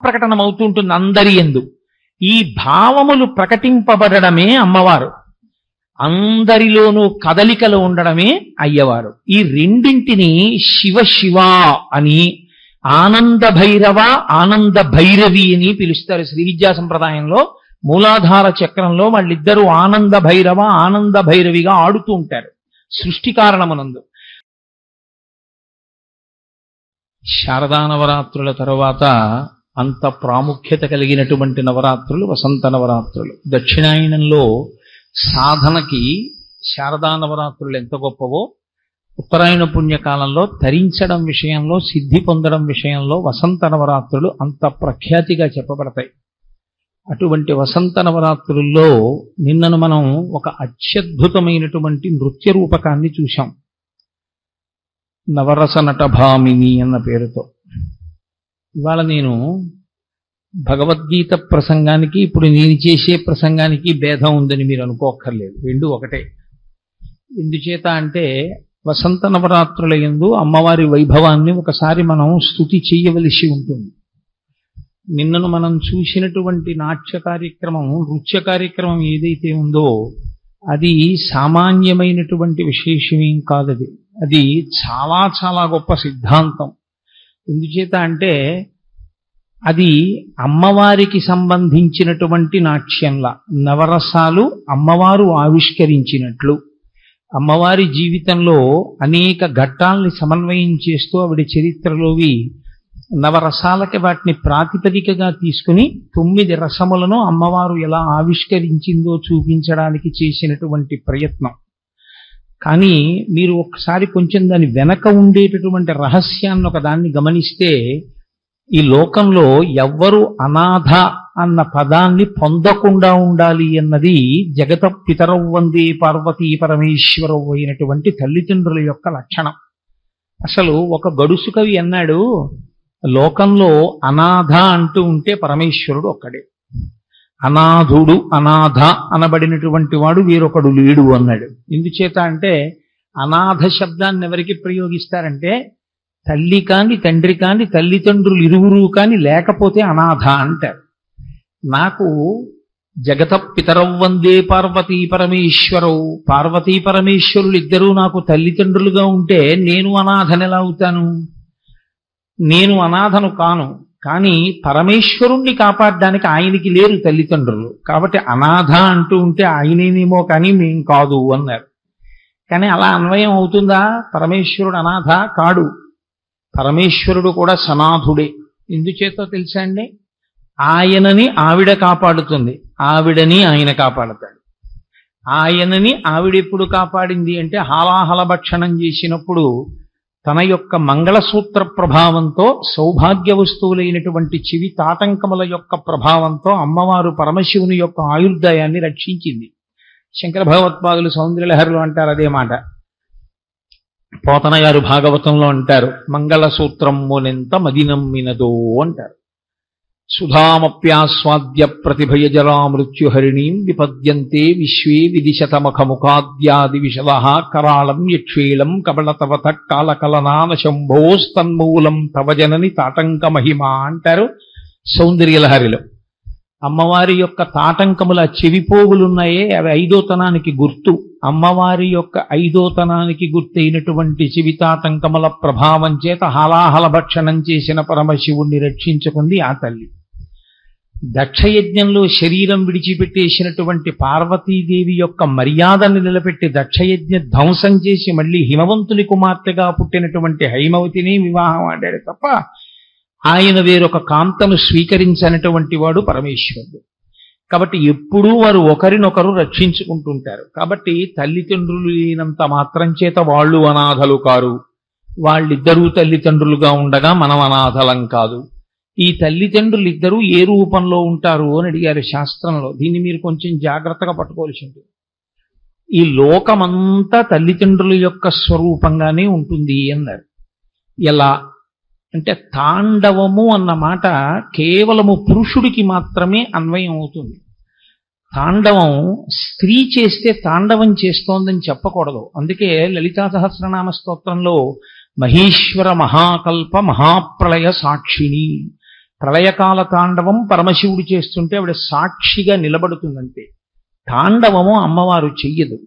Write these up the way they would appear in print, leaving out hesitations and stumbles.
ప్రకటనమవుతుంటుంది అందరి యందు. ఈ భావములు ప్రకటింపబడమే అమ్మవారు, అందరిలోనూ కదలికలు ఉండడమే అయ్యవారు. ఈ రెండింటిని శివ శివ అని, ఆనంద భైరవ ఆనంద భైరవి అని పిలుస్తారు. శ్రీ విద్యా సంప్రదాయంలో మూలాధార చక్రంలో వాళ్ళిద్దరూ ఆనంద భైరవ ఆనంద భైరవిగా ఆడుతూ ఉంటారు సృష్టి కారణమునందు. శారదా నవరాత్రుల తరువాత అంత ప్రాముఖ్యత కలిగినటువంటి నవరాత్రులు వసంత నవరాత్రులు. దక్షిణాయనంలో సాధనకి శారదా నవరాత్రులు ఎంత గొప్పవో, ఉత్తరాయణ పుణ్యకాలంలో తరించడం విషయంలో, సిద్ధి పొందడం విషయంలో వసంత నవరాత్రులు అంత ప్రఖ్యాతిగా చెప్పబడతాయి. అటువంటి వసంత నవరాత్రుల్లో నిన్నను మనం ఒక అత్యద్భుతమైనటువంటి నృత్య రూపకాన్ని చూశాం, నవరస నటభామిని అన్న పేరుతో. ఇవాళ నేను భగవద్గీత ప్రసంగానికి ఇప్పుడు నేను చేసే ప్రసంగానికి భేదం ఉందని మీరు అనుకోక్కర్లేదు, రెండు ఒకటే. ఎందుచేత అంటే వసంత నవరాత్రుల యందు అమ్మవారి వైభవాన్ని ఒకసారి మనం స్తుతి చేయవలసి ఉంటుంది. నిన్నను మనం చూసినటువంటి నాట్య కార్యక్రమం, నృత్య కార్యక్రమం ఏదైతే ఉందో అది సామాన్యమైనటువంటి విశేషమేం కాదది. అది చాలా చాలా గొప్ప సిద్ధాంతం. ఎందుచేత అంటే అది అమ్మవారికి సంబంధించినటువంటి నాట్యంలా, నవరసాలు అమ్మవారు ఆవిష్కరించినట్లు, అమ్మవారి జీవితంలో అనేక ఘట్టాలని సమన్వయం చేస్తూ ఆవిడ చరిత్రలోవి నవరసాలకి వాటిని ప్రాతిపదికగా తీసుకుని 9 రసములను అమ్మవారు ఎలా ఆవిష్కరించిందో చూపించడానికి చేసినటువంటి ప్రయత్నం. కానీ మీరు ఒకసారి కొంచెం దాని వెనక ఉండేటటువంటి రహస్యాన్ని ఒకదాన్ని గమనిస్తే, ఈ లోకంలో ఎవ్వరు అనాథ అన్న పదాన్ని పొందకుండా ఉండాలి అన్నది జగత పితరౌ వందే పార్వతీ పరమేశ్వరౌ అయినటువంటి తల్లిదండ్రుల యొక్క లక్షణం. అసలు ఒక గడుసు కవి అన్నాడు, లోకంలో అనాథ అంటూ ఉంటే పరమేశ్వరుడు ఒక్కడే, అనాథుడు అనాథ అనబడినటువంటి వాడు వేరొకడు లేడు అన్నాడు. ఎందుచేత అంటే అనాథ శబ్దాన్ని ఎవరికి ప్రయోగిస్తారంటే, తల్లి కాని తండ్రి కాని తల్లిదండ్రులు ఇరువురు కాని లేకపోతే అనాథ అంటారు. నాకు జగత పితరౌ వందే పార్వతీ పరమేశ్వరౌ, పార్వతీ పరమేశ్వరులు ఇద్దరూ నాకు తల్లిదండ్రులుగా ఉంటే నేను అనాథను ఎలా అవుతాను? నేను అనాథను కాను, కానీ పరమేశ్వరుణ్ణి కాపాడడానికి ఆయనకి లేరు తల్లిదండ్రులు, కాబట్టి అనాథ అంటూ ఉంటే ఆయనేనేమో కానీ మేం కాదు అన్నారు. కానీ అలా అన్వయం అవుతుందా? పరమేశ్వరుడు అనాథ కాడు, పరమేశ్వరుడు కూడా సనాథుడే. ఎందుచేతో తెలుసా అండి? ఆయనని ఆవిడ కాపాడుతుంది, ఆవిడని ఆయన కాపాడతాడు. ఆయనని ఆవిడెప్పుడు కాపాడింది అంటే, హాలాహల భక్షణం చేసినప్పుడు తన యొక్క మంగళసూత్ర ప్రభావంతో, సౌభాగ్య వస్తువులైనటువంటి చెవి తాటంకముల యొక్క ప్రభావంతో అమ్మవారు పరమశివుని యొక్క ఆయుర్దాయాన్ని రక్షించింది. శంకర భగవత్పాదులు సౌందర్యలహరిలో అంటారు అదే మాట. పోతన గారు భాగవతంలో అంటారు, మంగళసూత్రమునెంత మదినమ్మినదో అంటారు. సుధామప్యాస్వాద్య ప్రతిభయజరా మృత్యుహరిణీం విపద్యంతే విశ్వే విదిశతమఖముఖాద్యాది విశదః కరాళం యక్షేళం కబళతవత కాలకలనాన శంభోస్తన్మూలం తవ జనని తాటంక మహిమ అంటారు సౌందర్యలహరిలో. అమ్మవారి యొక్క తాటంకముల చెవిపోగులున్నాయే అవి ఐదోతనానికి గుర్తు. అమ్మవారి యొక్క ఐదోతనానికి గుర్తైనటువంటి చెవితాటంకముల ప్రభావం చేత హాలాహల భక్షణం చేసిన పరమశివుణ్ణి రక్షించుకుంది ఆ తల్లి. దక్షయజ్ఞంలో శరీరం విడిచిపెట్టేసినటువంటి పార్వతీదేవి యొక్క మర్యాదను నిలబెట్టి దక్షయజ్ఞ ధ్వంసం చేసి మళ్ళీ హిమవంతుని కుమార్తెగా పుట్టినటువంటి హైమవతిని వివాహం ఆడాడు తప్ప ఆయన వేరొక కాంతను స్వీకరించినటువంటి వాడు పరమేశ్వరుడు. కాబట్టి ఎప్పుడూ వారు ఒకరినొకరు రక్షించుకుంటుంటారు. కాబట్టి తల్లిదండ్రులు లేనంత మాత్రం చేత వాళ్ళు అనాథలు కారు, వాళ్ళిద్దరూ తల్లిదండ్రులుగా ఉండగా మనం అనాథలం కాదు. ఈ తల్లిదండ్రులు ఇద్దరూ ఏ రూపంలో ఉంటారు అని అడిగారు శాస్త్రంలో. దీన్ని మీరు కొంచెం జాగ్రత్తగా పట్టుకోవాల్సి ఉంటుంది. ఈ లోకమంతా తల్లిదండ్రుల యొక్క స్వరూపంగానే ఉంటుంది అన్నారు. ఎలా అంటే, తాండవము అన్న మాట కేవలము పురుషుడికి మాత్రమే అన్వయం అవుతుంది. తాండవం స్త్రీ చేస్తే తాండవం చేస్తోందని చెప్పకూడదు. అందుకే లలితా సహస్రనామ స్తోత్రంలో మహేశ్వర మహాకల్ప మహాప్రళయ సాక్షిణి, ప్రళయకాల తాండవం పరమశివుడు చేస్తుంటే ఆవిడ సాక్షిగా నిలబడుతుందంతే. తాండవము అమ్మవారు చెయ్యదు.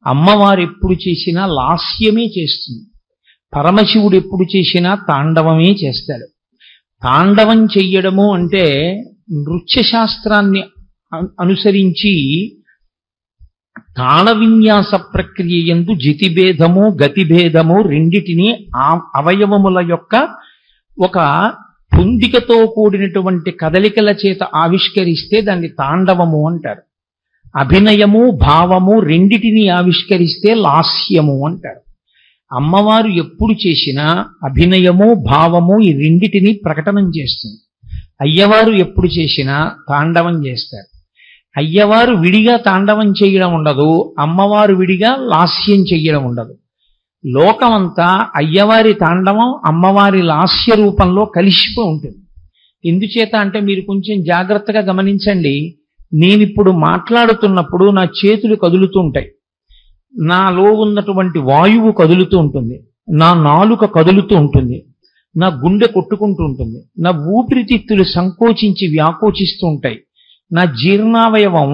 అమ్మవారు ఎప్పుడు చేసినా లాస్యమే చేస్తుంది. పరమశివుడు ఎప్పుడు చేసినా తాండవమే చేస్తాడు. తాండవం చెయ్యడము అంటే నృత్య శాస్త్రాన్ని అనుసరించి తాళ విన్యాస ప్రక్రియ యందు జితిభేదము గతిభేదము రెండిటిని అవయవముల యొక్క ఒక పొందికతో కూడినటువంటి కదలికల చేత ఆవిష్కరిస్తే దాన్ని తాండవము అంటారు. అభినయము భావము రెండిటిని ఆవిష్కరిస్తే లాస్యము అంటారు. అమ్మవారు ఎప్పుడు చేసినా అభినయము భావము ఈ రెండిటిని ప్రకటనం చేస్తుంది. అయ్యవారు ఎప్పుడు చేసినా తాండవం చేస్తారు. అయ్యవారు విడిగా తాండవం చేయడం ఉండదు, అమ్మవారు విడిగా లాస్యం చెయ్యడం ఉండదు. లోకమంతా అయ్యవారి తాండవం అమ్మవారి లాస్య రూపంలో కలిసిపో ఉంటుంది. ఎందుచేత అంటే మీరు కొంచెం జాగ్రత్తగా గమనించండి. నేనిప్పుడు మాట్లాడుతున్నప్పుడు నా చేతులు కదులుతూ ఉంటాయి, నాలో ఉన్నటువంటి వాయువు కదులుతూ ఉంటుంది, నా నాలుక కదులుతూ ఉంటుంది, నా గుండె కొట్టుకుంటూ ఉంటుంది, నా ఊపిరితిత్తులు సంకోచించి వ్యాకోచిస్తూ ఉంటాయి, నా జీర్ణావయవం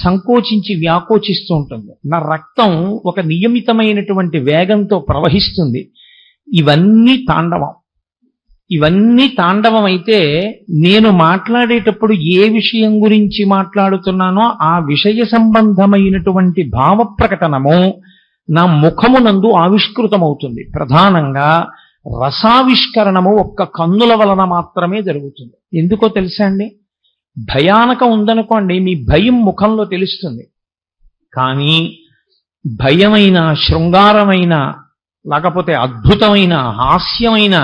సంకోచించి వ్యాకోచిస్తూ ఉంటుంది, నా రక్తం ఒక నియమితమైనటువంటి వేగంతో ప్రవహిస్తుంది. ఇవన్నీ తాండవం. ఇవన్నీ తాండవం అయితే నేను మాట్లాడేటప్పుడు ఏ విషయం గురించి మాట్లాడుతున్నానో ఆ విషయ సంబంధమైనటువంటి భావ ప్రకటనము నా ముఖమునందు ఆవిష్కృతమవుతుంది. ప్రధానంగా రసావిష్కరణము ఒక్క కన్నుల వలన మాత్రమే జరుగుతుంది. ఎందుకో తెలుసా అండి? భయానకం ఉందనుకోండి, మీ భయం ముఖంలో తెలుస్తుంది. కానీ భయమైన, శృంగారమైన, లేకపోతే అద్భుతమైన, హాస్యమైన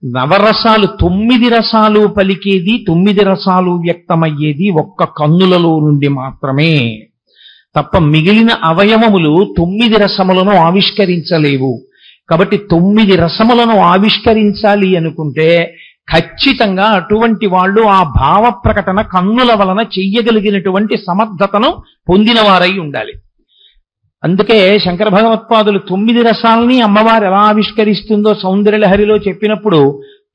నవరసాలు 9 రసాలు పలికేది, 9 రసాలు వ్యక్తమయ్యేది ఒక్క కన్నులలో నుండి మాత్రమే తప్ప మిగిలిన అవయవములు 9 రసములను ఆవిష్కరించలేవు. కాబట్టి 9 రసములను ఆవిష్కరించాలి అనుకుంటే ఖచ్చితంగా అటువంటి వాళ్ళు ఆ భావ ప్రకటన కన్నుల వలన చెయ్యగలిగినటువంటి సమర్థతను పొందినవారై ఉండాలి. అందుకే శంకర భగవత్పాదులు 9 రసాలని అమ్మవారు ఎలా ఆవిష్కరిస్తుందో సౌందర్యలహరిలో చెప్పినప్పుడు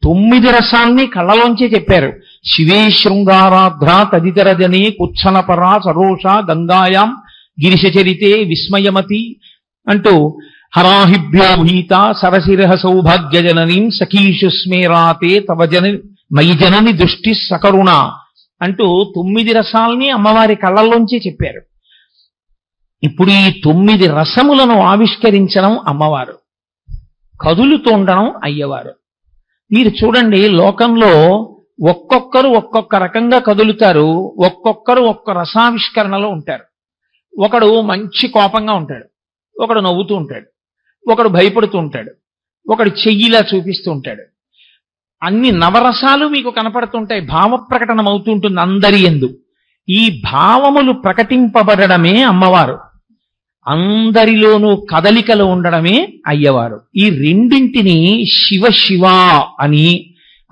9 రసాల్ని కళ్ళలోంచే చెప్పారు. శివే శృంగారాధ్ర తదితర జనే కుచ్చనపరా సరోష గంగాయాం గిరిశచరితే విస్మయమతి అంటూ హరాహిభ్యో భీత సరసిరహ సౌభాగ్య జననీం సఖీషు స్మేరాతే తవ మయి జనని దృష్టి సకరుణ అంటూ 9 రసాల్ని అమ్మవారి కళ్ళల్లోంచే చెప్పారు. ఇప్పుడు ఈ 9 రసములను ఆవిష్కరించడం అమ్మవారు, కదులుతుండడం అయ్యవారు. మీరు చూడండి, లోకంలో ఒక్కొక్కరు ఒక్కొక్క రకంగా కదులుతారు, ఒక్కొక్కరు ఒక్క రసావిష్కరణలో ఉంటారు. ఒకడు మంచి కోపంగా ఉంటాడు, ఒకడు నవ్వుతూ ఉంటాడు, ఒకడు భయపడుతూ ఉంటాడు, ఒకడు చెయ్యిలా చూపిస్తూ ఉంటాడు. అన్ని నవరసాలు మీకు కనపడుతుంటాయి, భావ ప్రకటన అవుతుంటుంది అందరి యందు. ఈ భావములు ప్రకటింపబడమే అమ్మవారు, అందరిలోనూ కదలికలు ఉండడమే అయ్యవారు. ఈ రెండింటిని శివ శివ అని,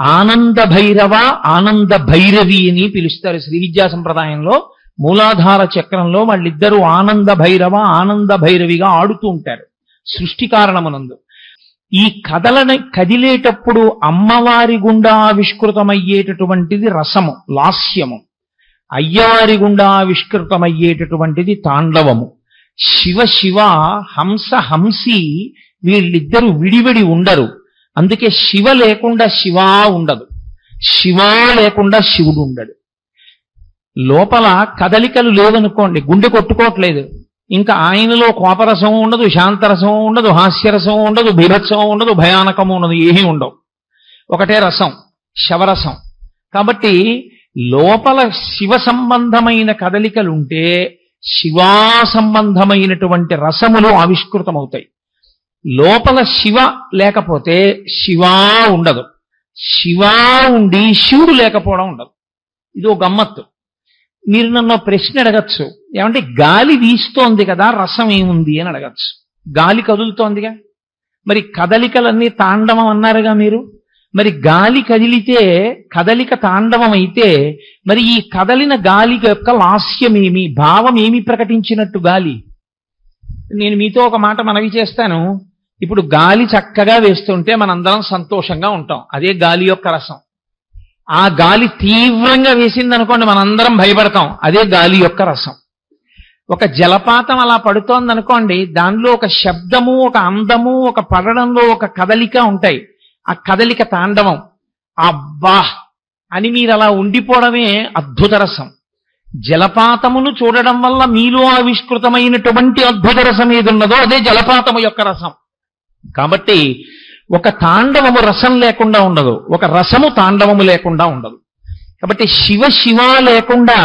ఆనంద భైరవ ఆనంద భైరవి అని పిలుస్తారు. శ్రీ విద్యా సంప్రదాయంలో మూలాధార చక్రంలో వాళ్ళిద్దరూ ఆనంద భైరవ ఆనంద భైరవిగా ఆడుతూ ఉంటారు సృష్టి కారణమునందు. ఈ కదిలేటప్పుడు అమ్మవారి గుండా ఆవిష్కృతమయ్యేటటువంటిది రసము, లాస్యము. అయ్యవారి గుండా ఆవిష్కృతమయ్యేటటువంటిది తాండవము. శివ శివ, హంస హంసి వీళ్ళిద్దరూ విడివిడి ఉండరు. అందుకే శివ లేకుండా శివ ఉండదు, శివ లేకుండా శివుడు ఉండడు. లోపల కదలికలు లేవనుకోండి, గుండె కొట్టుకోవట్లేదు, ఇంకా ఆయనలో కోపరసం ఉండదు, శాంతరసం ఉండదు, హాస్యరసం ఉండదు, బీభత్సం ఉండదు, భయానకము ఉండదు, ఏమీ ఉండవు. ఒకటే రసం, శవరసం. కాబట్టి లోపల శివ సంబంధమైన కదలికలుంటే శివా సంబంధమైనటువంటి రసములు ఆవిష్కృతమవుతాయి. లోపల శివ లేకపోతే శివా ఉండదు, శివా ఉండి శివుడు లేకపోవడం ఉండదు. ఇదో గమ్మత్తు. మీరు నన్ను ప్రశ్న అడగచ్చు, ఏమంటే గాలి వీస్తోంది కదా, రసం ఏముంది అని అడగచ్చు. గాలి కదులుతోందిగా, మరి కదలికలన్నీ తాండవం అన్నారుగా మీరు. మరి గాలి కదిలితే కదలిక తాండవం అయితే మరి ఈ కదలిన గాలి యొక్క లాస్యమేమి, భావం ఏమి ప్రకటించినట్టు గాలి? నేను మీతో ఒక మాట మనవి చేస్తాను. ఇప్పుడు గాలి చక్కగా వేస్తుంటే మనందరం సంతోషంగా ఉంటాం, అదే గాలి యొక్క రసం. ఆ గాలి తీవ్రంగా వేసింది అనుకోండి, మనందరం భయపడతాం. అదే గాలి యొక్క రసం. ఒక జలపాతం అలా పడుతోంది అనుకోండి, దానిలో ఒక శబ్దము, ఒక అందము, ఒక పడడంలో ఒక కదలిక ఉంటాయి. ఆ కదలిక తాండవం. అబ్బా అని మీరు అలా ఉండిపోవడమే అద్భుత రసం. జలపాతమును చూడడం వల్ల మీలో ఆవిష్కృతమైనటువంటి అద్భుత రసం ఏదున్నదో అదే జలపాతము యొక్క రసం. కాబట్టి ఒక తాండవము రసం లేకుండా ఉండదు, ఒక రసము తాండవము లేకుండా ఉండదు. కాబట్టి శివ శివ లేకుండా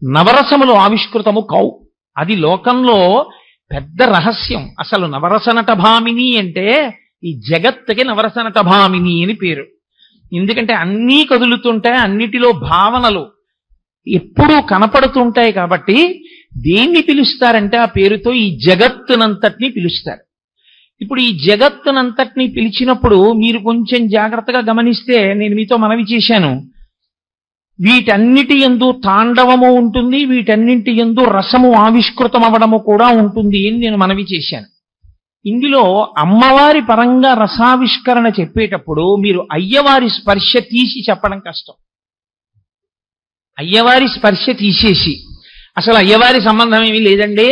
నవరసములు ఆవిష్కృతము కావు. అది లోకంలో పెద్ద రహస్యం. అసలు నవరస నటభామిని అంటే ఈ జగత్తుకి నవరస నటభామిని అని పేరు. ఎందుకంటే అన్నీ కదులుతుంటాయి, అన్నిటిలో భావనలు ఎప్పుడూ కనపడుతుంటాయి. కాబట్టి దేన్ని పిలుస్తారంటే ఆ పేరుతో ఈ జగత్తునంతటినీ పిలుస్తారు. ఇప్పుడు ఈ జగత్తునంతటినీ పిలిచినప్పుడు మీరు కొంచెం జాగ్రత్తగా గమనిస్తే, నేను మీతో మనవి చేశాను, వీటన్నిటి యందు తాండవము ఉంటుంది, వీటన్నింటి యందు రసము ఆవిష్కృతం అవ్వడము కూడా ఉంటుంది అని నేను మనవి చేశాను. ఇందులో అమ్మవారి పరంగా రసావిష్కరణ చెప్పేటప్పుడు మీరు అయ్యవారి స్పర్శ తీసి చెప్పడం కష్టం. అయ్యవారి స్పర్శ తీసేసి అసలు అయ్యవారి సంబంధం ఏమీ లేదండి,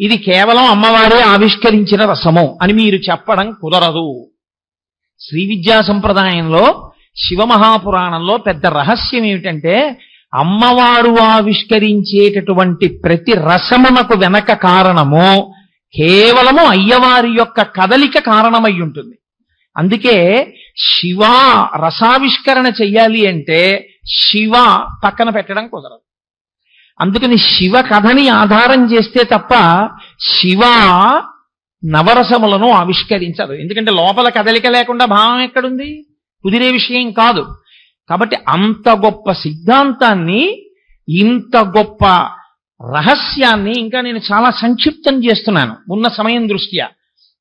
ఇది కేవలం అమ్మవారే ఆవిష్కరించిన రసము అని మీరు చెప్పడం కుదరదు. శ్రీ విద్యా సంప్రదాయంలో శివమహాపురాణంలో పెద్ద రహస్యం ఏమిటంటే, అమ్మవారు ఆవిష్కరించేటటువంటి ప్రతి రసమునకు వెనక కారణము కేవలము అయ్యవారి యొక్క కదలిక కారణమై ఉంటుంది. అందుకే శివ రసావిష్కరణ చెయ్యాలి అంటే శివ పక్కన పెట్టడం కుదరదు. అందుకని శివ కథని ఆధారం చేస్తే తప్ప శివ నవరసములను ఆవిష్కరించదు. ఎందుకంటే లోపల కదలిక లేకుండా భావం ఎక్కడుంది? కుదిరే విషయం కాదు. కాబట్టి అంత గొప్ప సిద్ధాంతాన్ని, ఇంత గొప్ప రహస్యాన్ని ఇంకా నేను చాలా సంక్షిప్తం చేస్తున్నాను ఉన్న సమయం దృష్ట్యా.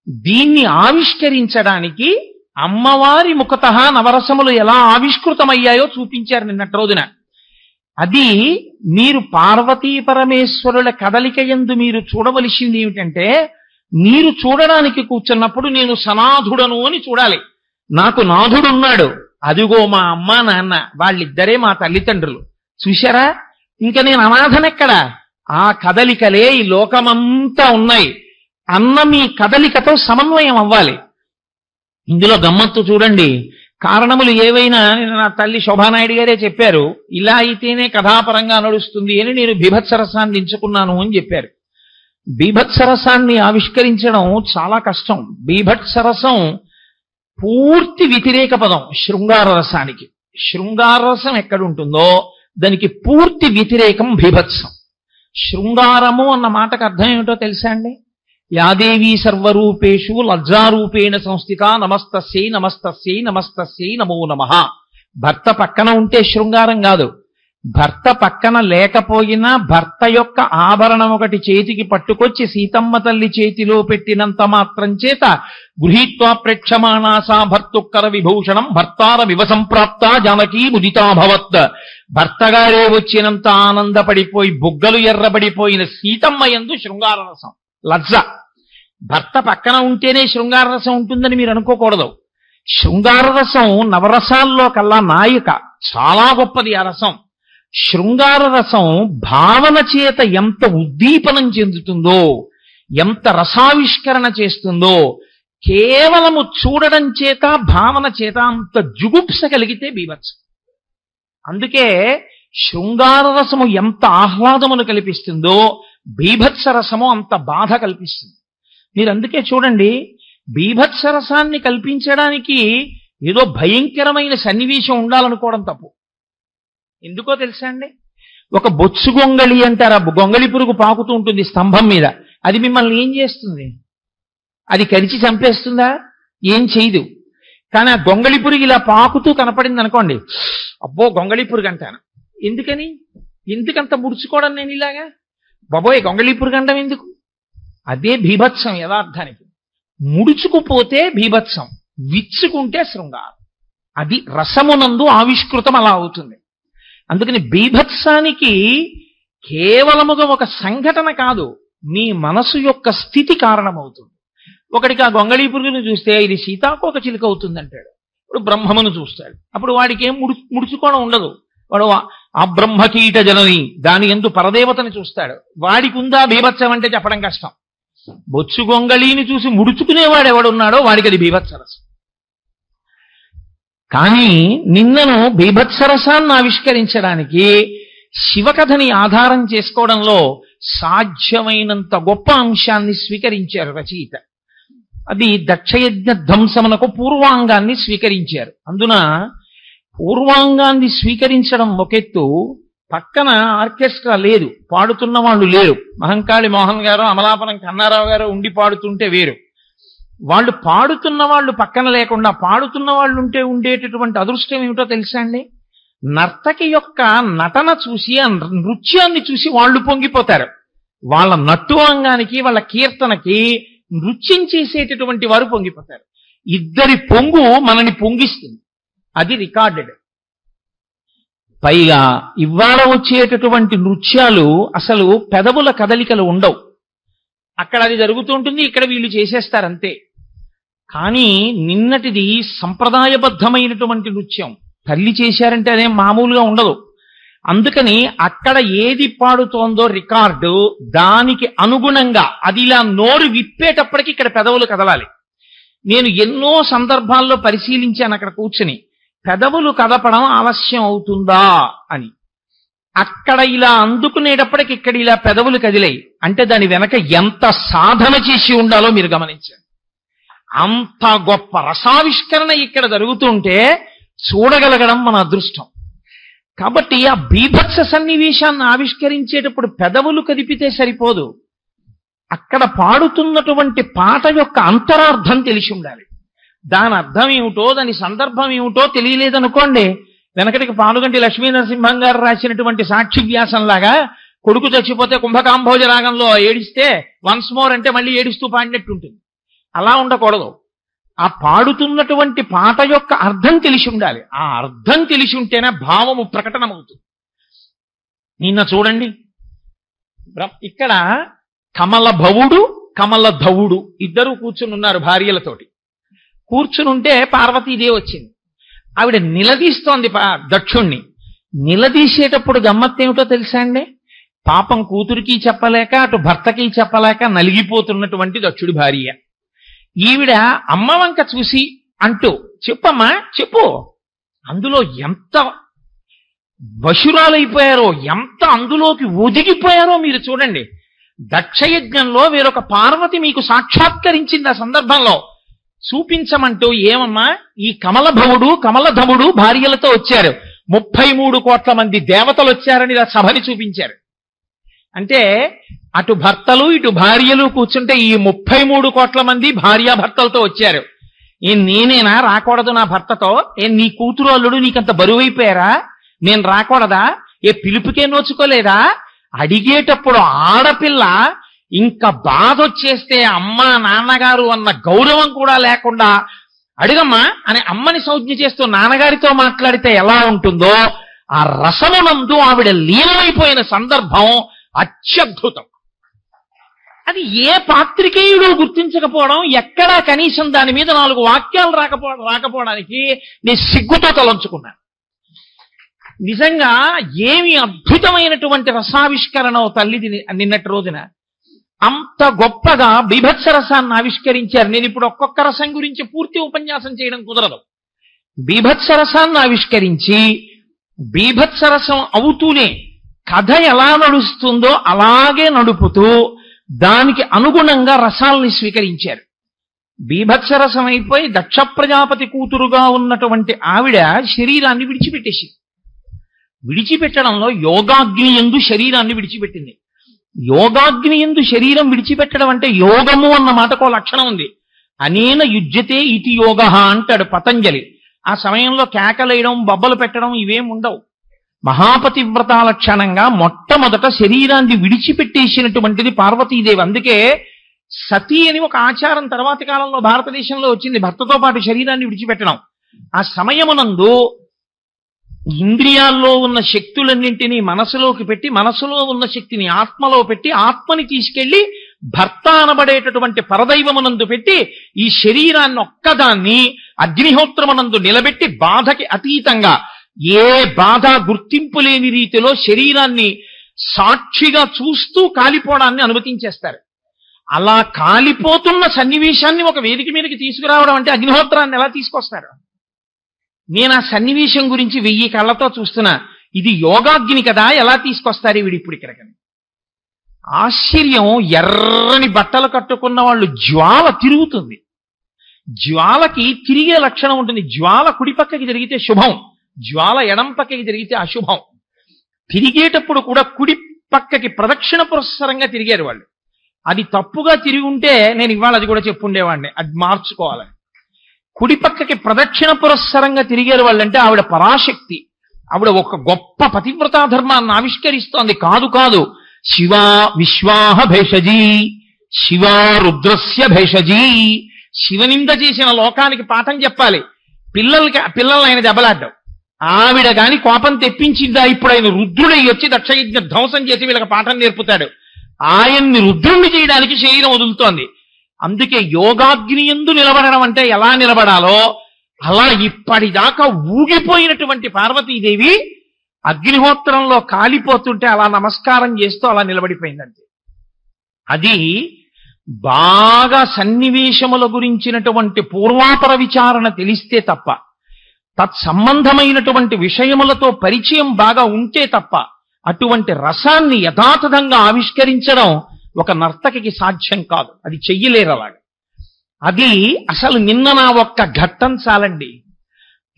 దీన్ని ఆవిష్కరించడానికి అమ్మవారి ముఖతః నవరసములు ఎలా ఆవిష్కృతమయ్యాయో చూపించారు నిన్నటి రోజున. అది మీరు పార్వతీ పరమేశ్వరుల కదలిక యందు మీరు చూడవలసింది ఏమిటంటే, మీరు చూడడానికి కూర్చున్నప్పుడు నేను సనాథుడను అని చూడాలి. నాకు నాథుడున్నాడు, అదిగో మా అమ్మ నాన్న, వాళ్ళిద్దరే మా తల్లిదండ్రులు, చూశారా? ఇంకా నేను అనాథనెక్కడా? ఆ కదలికలే ఈ లోకమంతా ఉన్నాయి అన్న మీ కదలికతో సమన్వయం అవ్వాలి. ఇందులో గమ్మత్తు చూడండి. కారణములు ఏవైనా నా తల్లి శోభానాయుడు గారే చెప్పారు, ఇలా అయితేనే కథాపరంగా నడుస్తుంది అని నేను బీభత్సరసాన్ని ఎంచుకున్నాను అని చెప్పారు. బీభత్సరసాన్ని ఆవిష్కరించడం చాలా కష్టం. బీభత్సరసం పూర్తి వ్యతిరేక పదం శృంగార రసానికి. శృంగార రసం ఎక్కడుంటుందో దానికి పూర్తి వ్యతిరేకం బీభత్సం. శృంగారము అన్న మాటకు అర్థం ఏమిటో తెలుసా అండి? యాదేవీ సర్వరూపేషు లజ్జారూపేణ సంస్థిత నమస్తస్యై నమస్తస్యై నమస్తస్యై నమో నమః. భర్త పక్కన ఉంటే శృంగారం కాదు. భర్త పక్కన లేకపోయినా భర్త యొక్క ఆభరణం ఒకటి చేతికి పట్టుకొచ్చి సీతమ్మ తల్లి చేతిలో పెట్టినంత మాత్రం చేత గృహీత్వా ప్రేక్షమాణాసా భర్తుక్కర విభూషణం భర్తార వివసంప్రాప్త జానకీ ముదితాభవత్. భర్తగారే వచ్చినంత ఆనందపడిపోయి బుగ్గలు ఎర్రబడిపోయిన సీతమ్మ యందు శృంగార రసం, లజ్జ. భర్త పక్కన ఉంటేనే శృంగార రసం ఉంటుందని మీరు అనుకోకూడదు. శృంగార రసం నవరసాల్లో కల్లా నాయిక, చాలా గొప్పది ఆ రసం. శృంగార రసం భావన చేత ఎంత ఉద్దీపనం చెందుతుందో, ఎంత రసావిష్కరణ చేస్తుందో, కేవలము చూడడం చేత భావన చేత అంత జుగుప్స కలిగితే బీభత్సం. అందుకే శృంగార రసము ఎంత ఆహ్లాదమును కల్పిస్తుందో బీభత్స రసము అంత బాధ కల్పిస్తుంది. మీరు అందుకే చూడండి, బీభత్స రసాన్ని కల్పించడానికి ఏదో భయంకరమైన సన్నివేశం ఉండాలనుకోవడం తప్పు. ఎందుకో తెలుసా అండి? ఒక బొత్సు గొంగళి అంటారు, ఆ గొంగళి పురుగు పాకుతూ ఉంటుంది స్తంభం మీద. అది మిమ్మల్ని ఏం చేస్తుంది? అది కరిచి చంపేస్తుందా? ఏం చేయదు. కానీ ఆ గొంగళి పురుగు ఇలా పాకుతూ కనపడింది అనుకోండి, అబ్బో గొంగళి పురుగు అంటాను. ఎందుకని? ఎందుకంత ముడుచుకోవడం నేను ఇలాగా? బాబోయ్ గొంగళి పురుగు అండం ఎందుకు? అదే బీభత్సం యథార్థానికి. ముడుచుకుపోతే బీభత్సం, విచ్చుకుంటే శృంగారం. అది రసమునందు ఆవిష్కృతం అలా అవుతుంది. అందుకని బీభత్సానికి కేవలముగా ఒక సంఘటన కాదు, మీ మనసు యొక్క స్థితి కారణమవుతుంది. ఒకడికి ఆ గొంగళీ పురుగును చూస్తే ఇది సీతాకోక చిలుక అవుతుంది అంటాడు. ఇప్పుడు బ్రహ్మమును చూస్తాడు. అప్పుడు వాడికి ఏం ముడుచుకోవడం ఉండదు. వాడు ఆ బ్రహ్మకీట జనని దాని యందు పరదేవతని చూస్తాడు. వాడికి ఉందా బీభత్సం అంటే చెప్పడం కష్టం. బొచ్చు గొంగళీని చూసి ముడుచుకునేవాడు ఎవడున్నాడో వాడికి అది బీభత్సరసం. కానీ నిన్నను బీభత్సరసాన్ని ఆవిష్కరించడానికి శివకథని ఆధారం చేసుకోవడంలో సాధ్యమైనంత గొప్ప అంశాన్ని స్వీకరించారు రచయిత. అది దక్షయజ్ఞ ధ్వంసమునకు పూర్వాంగాన్ని స్వీకరించారు. అందున పూర్వాంగాన్ని స్వీకరించడం ఒకెత్తు, పక్కన ఆర్కెస్ట్రా లేదు, పాడుతున్న వాళ్ళు లేరు. మహంకాళి మోహన్ గారు, అమలాపురం కన్నారావు గారు ఉండి పాడుతుంటే వేరు. వాళ్ళు పాడుతున్న వాళ్ళు పక్కన లేకుండా పాడుతున్న వాళ్ళు ఉంటే ఉండేటటువంటి అదృష్టం ఏమిటో తెలుసా అండి? నర్తకి యొక్క నటన చూసి, ఆ నృత్యాన్ని చూసి వాళ్ళు పొంగిపోతారు. వాళ్ళ నట్టువాంగానికి, వాళ్ళ కీర్తనకి నృత్యం చేసేటటువంటి వారు పొంగిపోతారు. ఇద్దరి పొంగు మనని పొంగిస్తుంది. అది రికార్డెడ్. పైగా ఇవాళ వచ్చేటటువంటి నృత్యాలు అసలు పెదవుల కదలికలు ఉండవు. అక్కడ అది జరుగుతుంటుంది, ఇక్కడ వీళ్ళు చేసేస్తారంతే. కానీ నిన్నటిది సంప్రదాయబద్ధమైనటువంటి నృత్యం. తల్లి చేశారంటే అదేం మామూలుగా ఉండదు. అందుకని అక్కడ ఏది పాడుతోందో రికార్డు, దానికి అనుగుణంగా అది ఇలా నోరు విప్పేటప్పటికి ఇక్కడ పెదవులు కదలాలి. నేను ఎన్నో సందర్భాల్లో పరిశీలించాను అక్కడ కూర్చుని, పెదవులు కదపడం ఆలస్యం అవుతుందా అని. అక్కడ ఇలా అందుకునేటప్పటికి ఇక్కడ ఇలా పెదవులు కదిలాయి అంటే దాని వెనక ఎంత సాధన చేసి ఉండాలో మీరు గమనించండి. అంత గొప్ప రసావిష్కరణ ఇక్కడ జరుగుతుంటే చూడగలగడం మన అదృష్టం. కాబట్టి ఆ బీభత్స సన్నివేశాన్ని ఆవిష్కరించేటప్పుడు పెదవులు కదిపితే సరిపోదు, అక్కడ పాడుతున్నటువంటి పాట యొక్క అంతరార్థం తెలిసి ఉండాలి. దాని అర్థం ఏమిటో, దాని సందర్భం ఏమిటో తెలియలేదనుకోండి, వెనకటికి పానుగంటి లక్ష్మీ నరసింహం గారు రాసినటువంటి సాక్షి వ్యాసంలాగా కొడుకు చచ్చిపోతే కుంభకాంభోజ రాగంలో ఏడిస్తే వన్స్ మోర్ అంటే మళ్ళీ ఏడుస్తూ పాడినట్టు ఉంటుంది. అలా ఉండకూడదు. ఆ పాడుతున్నటువంటి పాట యొక్క అర్థం తెలిసి ఉండాలి. ఆ అర్థం తెలిసి ఉంటేనే భావము ప్రకటనమవుతుంది. నిన్న చూడండి, ఇక్కడ కమల భవుడు కమల ధవుడు ఇద్దరు కూర్చుని ఉన్నారు భార్యలతోటి. కూర్చునుంటే పార్వతీదేవి వచ్చింది. ఆవిడ నిలదీస్తోంది దక్షుణ్ణి. నిలదీసేటప్పుడు గమ్మత్తేమిటో తెలుసా అండి? పాపం కూతురికి చెప్పలేక అటు భర్తకి చెప్పలేక నలిగిపోతున్నటువంటి దక్షుడి భార్య. ఈవిడ అమ్మ వంక చూసి అంటూ, చెప్పమ్మా చెప్పు. అందులో ఎంత వశురాలైపోయారో, ఎంత అందులోకి ఒదిగిపోయారో మీరు చూడండి. దక్షయజ్ఞంలో వేరొక పార్వతి మీకు సాక్షాత్కరించింది. ఆ సందర్భంలో చూపించమంటూ, ఏమమ్మా ఈ కమలభవుడు కమలధముడు భార్యలతో వచ్చారు, 33 కోట్ల మంది దేవతలు వచ్చారని ఇలా సభని చూపించారు. అంటే అటు భర్తలు ఇటు భార్యలు కూర్చుంటే ఈ 33 కోట్ల మంది భార్యాభర్తలతో వచ్చారు. నేనేనా రాకూడదు నా భర్తతో? నీ కూతురు అల్లుడు నీకంత బరువైపోయారా? నేను రాకూడదా? పిలుపుకే నోచుకోలేదా? అడిగేటప్పుడు ఆడపిల్ల ఇంకా బాధ వచ్చేస్తే అమ్మ నాన్నగారు అన్న గౌరవం కూడా లేకుండా అడుగమ్మా అని అమ్మని సంజ్ఞ చేస్తూ నాన్నగారితో మాట్లాడితే ఎలా ఉంటుందో, ఆ రసమునందు ఆవిడ లీనమైపోయిన సందర్భం అత్యద్భుతం. అది ఏ పాత్రికేయుడు గుర్తించకపోవడం, ఎక్కడా కనీసం దాని మీద 4 వాక్యాలు రాకపోవడానికి నేను సిగ్గుతో తలంచుకున్నాను. నిజంగా ఏమి అద్భుతమైనటువంటి రసావిష్కరణ తల్లిది నిన్నటి రోజున. అంత గొప్పగా బీభత్స రసాన్ని ఆవిష్కరించారు. నేను ఇప్పుడు ఒక్కొక్క రసం గురించి పూర్తి ఉపన్యాసం చేయడం కుదరదు. బీభత్స రసాన్ని ఆవిష్కరించి బీభత్స రసం అవుతూనే కథ ఎలా నడుస్తుందో అలాగే నడుపుతూ దానికి అనుగుణంగా రసాల్ని స్వీకరించారు. బీభత్స రసం అయిపోయి దక్ష ప్రజాపతి కూతురుగా ఉన్నటువంటి ఆవిడ శరీరాన్ని విడిచిపెట్టేసింది. విడిచిపెట్టడంలో యోగాగ్ని యందు శరీరాన్ని విడిచిపెట్టింది. యోగాగ్ని యందు శరీరం విడిచిపెట్టడం అంటే యోగము అన్న మాటకో లక్షణం ఉంది. అనేన యుజ్యతే ఇతి యోగ అంటాడు పతంజలి. ఆ సమయంలో కేకలేయడం బొబ్బలు పెట్టడం ఇవేం ఉండవు. మహాపతివ్రత లక్షణంగా మొట్టమొదట శరీరాన్ని విడిచిపెట్టేసినటువంటిది పార్వతీదేవి. అందుకే సతీ అని ఒక ఆచారం తర్వాతి కాలంలో భారతదేశంలో వచ్చింది, భర్తతో పాటు శరీరాన్ని విడిచిపెట్టడం. ఆ సమయమునందు ఇంద్రియాల్లో ఉన్న శక్తులన్నింటినీ మనసులోకి పెట్టి, మనసులో ఉన్న శక్తిని ఆత్మలో పెట్టి, ఆత్మని తీసుకెళ్లి భర్త అనబడేటటువంటి పరదైవమునందు పెట్టి ఈ శరీరాన్ని ఒక్కదాన్ని అగ్నిహోత్రమునందు నిలబెట్టి బాధకి అతీతంగా ఏ బాధ గుర్తింపు లేని రీతిలో శరీరాన్ని సాక్షిగా చూస్తూ కాలిపోవడాన్ని అనుమతించేస్తారు. అలా కాలిపోతున్న సన్నివేశాన్ని ఒక వేదిక మీదకి తీసుకురావడం అంటే అగ్నిహోత్రాన్ని ఎలా తీసుకొస్తారు? నేను ఆ సన్నివేశం గురించి 1000 కళ్ళతో చూస్తున్నా. ఇది యోగాగ్ని కదా, ఎలా తీసుకొస్తారు వీడు ఇప్పుడు ఇక్కడికి? ఆశ్చర్యం. ఎర్రని బట్టలు కట్టుకున్న వాళ్ళు జ్వాల తిరుగుతుంది. జ్వాలకి తిరిగే లక్షణం ఉంటుంది. జ్వాల కుడి పక్కకి జరిగితే శుభం, జ్వాల ఎడం పక్కకి జరిగితే అశుభం. తిరిగేటప్పుడు కూడా కుడి పక్కకి ప్రదక్షిణ పురస్సరంగా తిరిగారు వాళ్ళు. అది తప్పుగా తిరిగి ఉంటే నేను ఇవాళ అది కూడా చెప్పుండేవాడిని, అది మార్చుకోవాలని. కుడి పక్కకి ప్రదక్షిణ పురస్సరంగా తిరిగారు వాళ్ళంటే ఆవిడ పరాశక్తి, ఆవిడ ఒక గొప్ప పతివ్రతా ధర్మాన్ని ఆవిష్కరిస్తోంది. కాదు కాదు, శివా విశ్వాహ భేషజీ, శివా రుద్రస్య భేషజీ. శివనింద చేసిన లోకానికి పాఠం చెప్పాలి. పిల్లల్ని ఆయన దెబ్బలాడ్డావు. ఆవిడ గాని కోపం తెప్పించిందా? ఇప్పుడు ఆయన రుద్రుడై వచ్చి దక్షయజ్ఞ ధ్వంసం చేసి వీళ్ళకి పాఠం నేర్పుతాడు. ఆయన్ని రుద్రుణ్ణి చేయడానికి శరీరం వదులుతోంది. అందుకే యోగాగ్ని యందు నిలబడడం అంటే ఎలా నిలబడాలో అలా ఇప్పటిదాకా ఊగిపోయినటువంటి పార్వతీదేవి అగ్నిహోత్రంలో కాలిపోతుంటే అలా నమస్కారం చేస్తూ అలా నిలబడిపోయిందంటే అది బాగా సన్నివేశముల గురించినటువంటి పూర్వాపర విచారణ తెలిస్తే తప్ప, తత్సంబంధమైనటువంటి విషయములతో పరిచయం బాగా ఉంటే తప్ప అటువంటి రసాన్ని యథాతథంగా ఆవిష్కరించడం ఒక నర్తకికి సాధ్యం కాదు. అది చెయ్యలేరు అలాగా. అది అసలు నిన్న నా ఒక్క ఘట్టం చాలండి,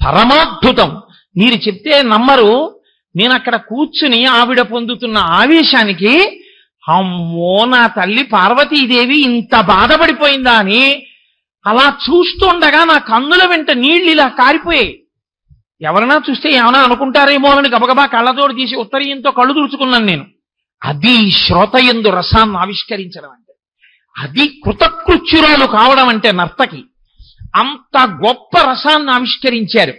పరమాద్భుతం. మీరు చెప్తే నమ్మరు. నేను అక్కడ కూర్చుని ఆవిడ పొందుతున్న ఆవేశానికి అమ్మో నా తల్లి పార్వతీదేవి ఇంత బాధపడిపోయిందా అని అలా చూస్తుండగా నా కన్నుల వెంట నీళ్లు ఇలా కారిపోయాయి. ఎవరైనా చూస్తే ఏమైనా అనుకుంటారేమో అని గబగబా కళ్ళతోడు తీసి ఉత్తరీయంతో కళ్ళు తుడుచుకున్నాను నేను. అది శ్రోతయందు రసాన్ని ఆవిష్కరించడం అంటే, అది కృతకృత్యురాలు కావడం అంటే నర్తకి. అంత గొప్ప రసాన్ని ఆవిష్కరించారు.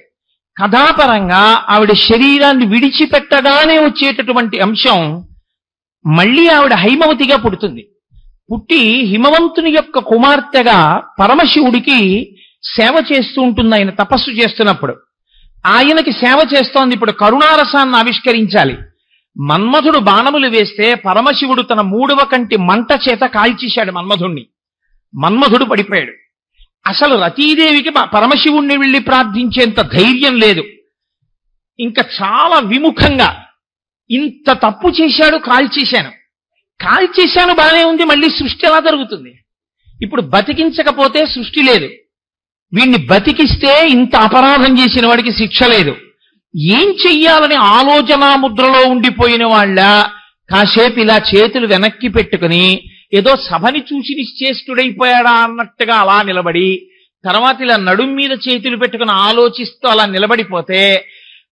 కథాపరంగా ఆవిడ శరీరాన్ని విడిచిపెట్టగానే వచ్చేటటువంటి అంశం, మళ్ళీ ఆవిడ హైమవతిగా పుడుతుంది. పుట్టి హిమవంతుని యొక్క కుమార్తెగా పరమశివుడికి సేవ చేస్తూ ఉంటుంది. ఆయన తపస్సు చేస్తున్నప్పుడు ఆయనకి సేవ చేస్తోంది. ఇప్పుడు కరుణారసాన్ని ఆవిష్కరించాలి. మన్మధుడు బాణములు వేస్తే పరమశివుడు తన 3వ కంటి మంట చేత కాల్చేశాడు మన్మధుణ్ణి. మన్మధుడు పడిపోయాడు. అసలు రతీదేవికి పరమశివుణ్ణి వెళ్ళి ప్రార్థించేంత ధైర్యం లేదు. ఇంకా చాలా విముఖంగా ఇంత తప్పు చేశాడు, కాల్చేశాను బానే ఉంది, మళ్ళీ సృష్టి ఎలా జరుగుతుంది? ఇప్పుడు బతికించకపోతే సృష్టి లేదు, వీణ్ణి బతికిస్తే ఇంత అపరాధం చేసిన వాడికి శిక్ష లేదు. ఏం చెయ్యాలని ఆలోచన ముద్రలో ఉండిపోయిన వాళ్ళ కాసేపు ఇలా చేతులు వెనక్కి పెట్టుకుని ఏదో సభని చూసి నిశ్చేష్టుడైపోయాడా అన్నట్టుగా అలా నిలబడి, తర్వాత ఇలా నడుం మీద చేతులు పెట్టుకుని ఆలోచిస్తూ అలా నిలబడిపోతే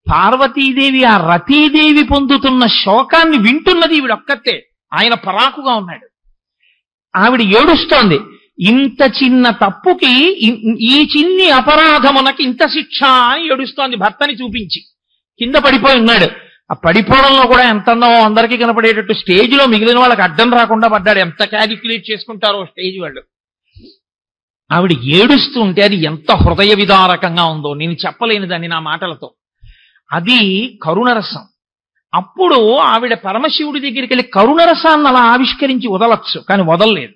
పార్వతీదేవి ఆ రతీదేవి పొందుతున్న శోకాన్ని వింటున్నది ఈవిడొక్కతే. ఆయన పరాకుగా ఉన్నాడు. ఆవిడ ఏడుస్తోంది. ఇంత చిన్న తప్పుకి, ఈ చిన్ని అపరాధమునకి ఇంత శిక్ష అని ఏడుస్తోంది భర్తని చూపించి. కింద పడిపోయి ఉన్నాడు. ఆ పడిపోవడంలో కూడా ఎంత అందో అందరికీ కనపడేటట్టు స్టేజ్లో మిగిలిన వాళ్ళకి అడ్డం రాకుండా పడ్డాడు. ఎంత క్యాలిక్యులేట్ చేసుకుంటారో స్టేజ్ వాళ్ళు. ఆవిడ ఏడుస్తుంటే అది ఎంత హృదయ విదారకంగా ఉందో నేను చెప్పలేని దాన్ని నా మాటలతో. అది కరుణరసం. అప్పుడు ఆవిడ పరమశివుడి దగ్గరికి వెళ్ళి కరుణరసాన్ని అలా ఆవిష్కరించి వదలచ్చు, కానీ వదలలేదు.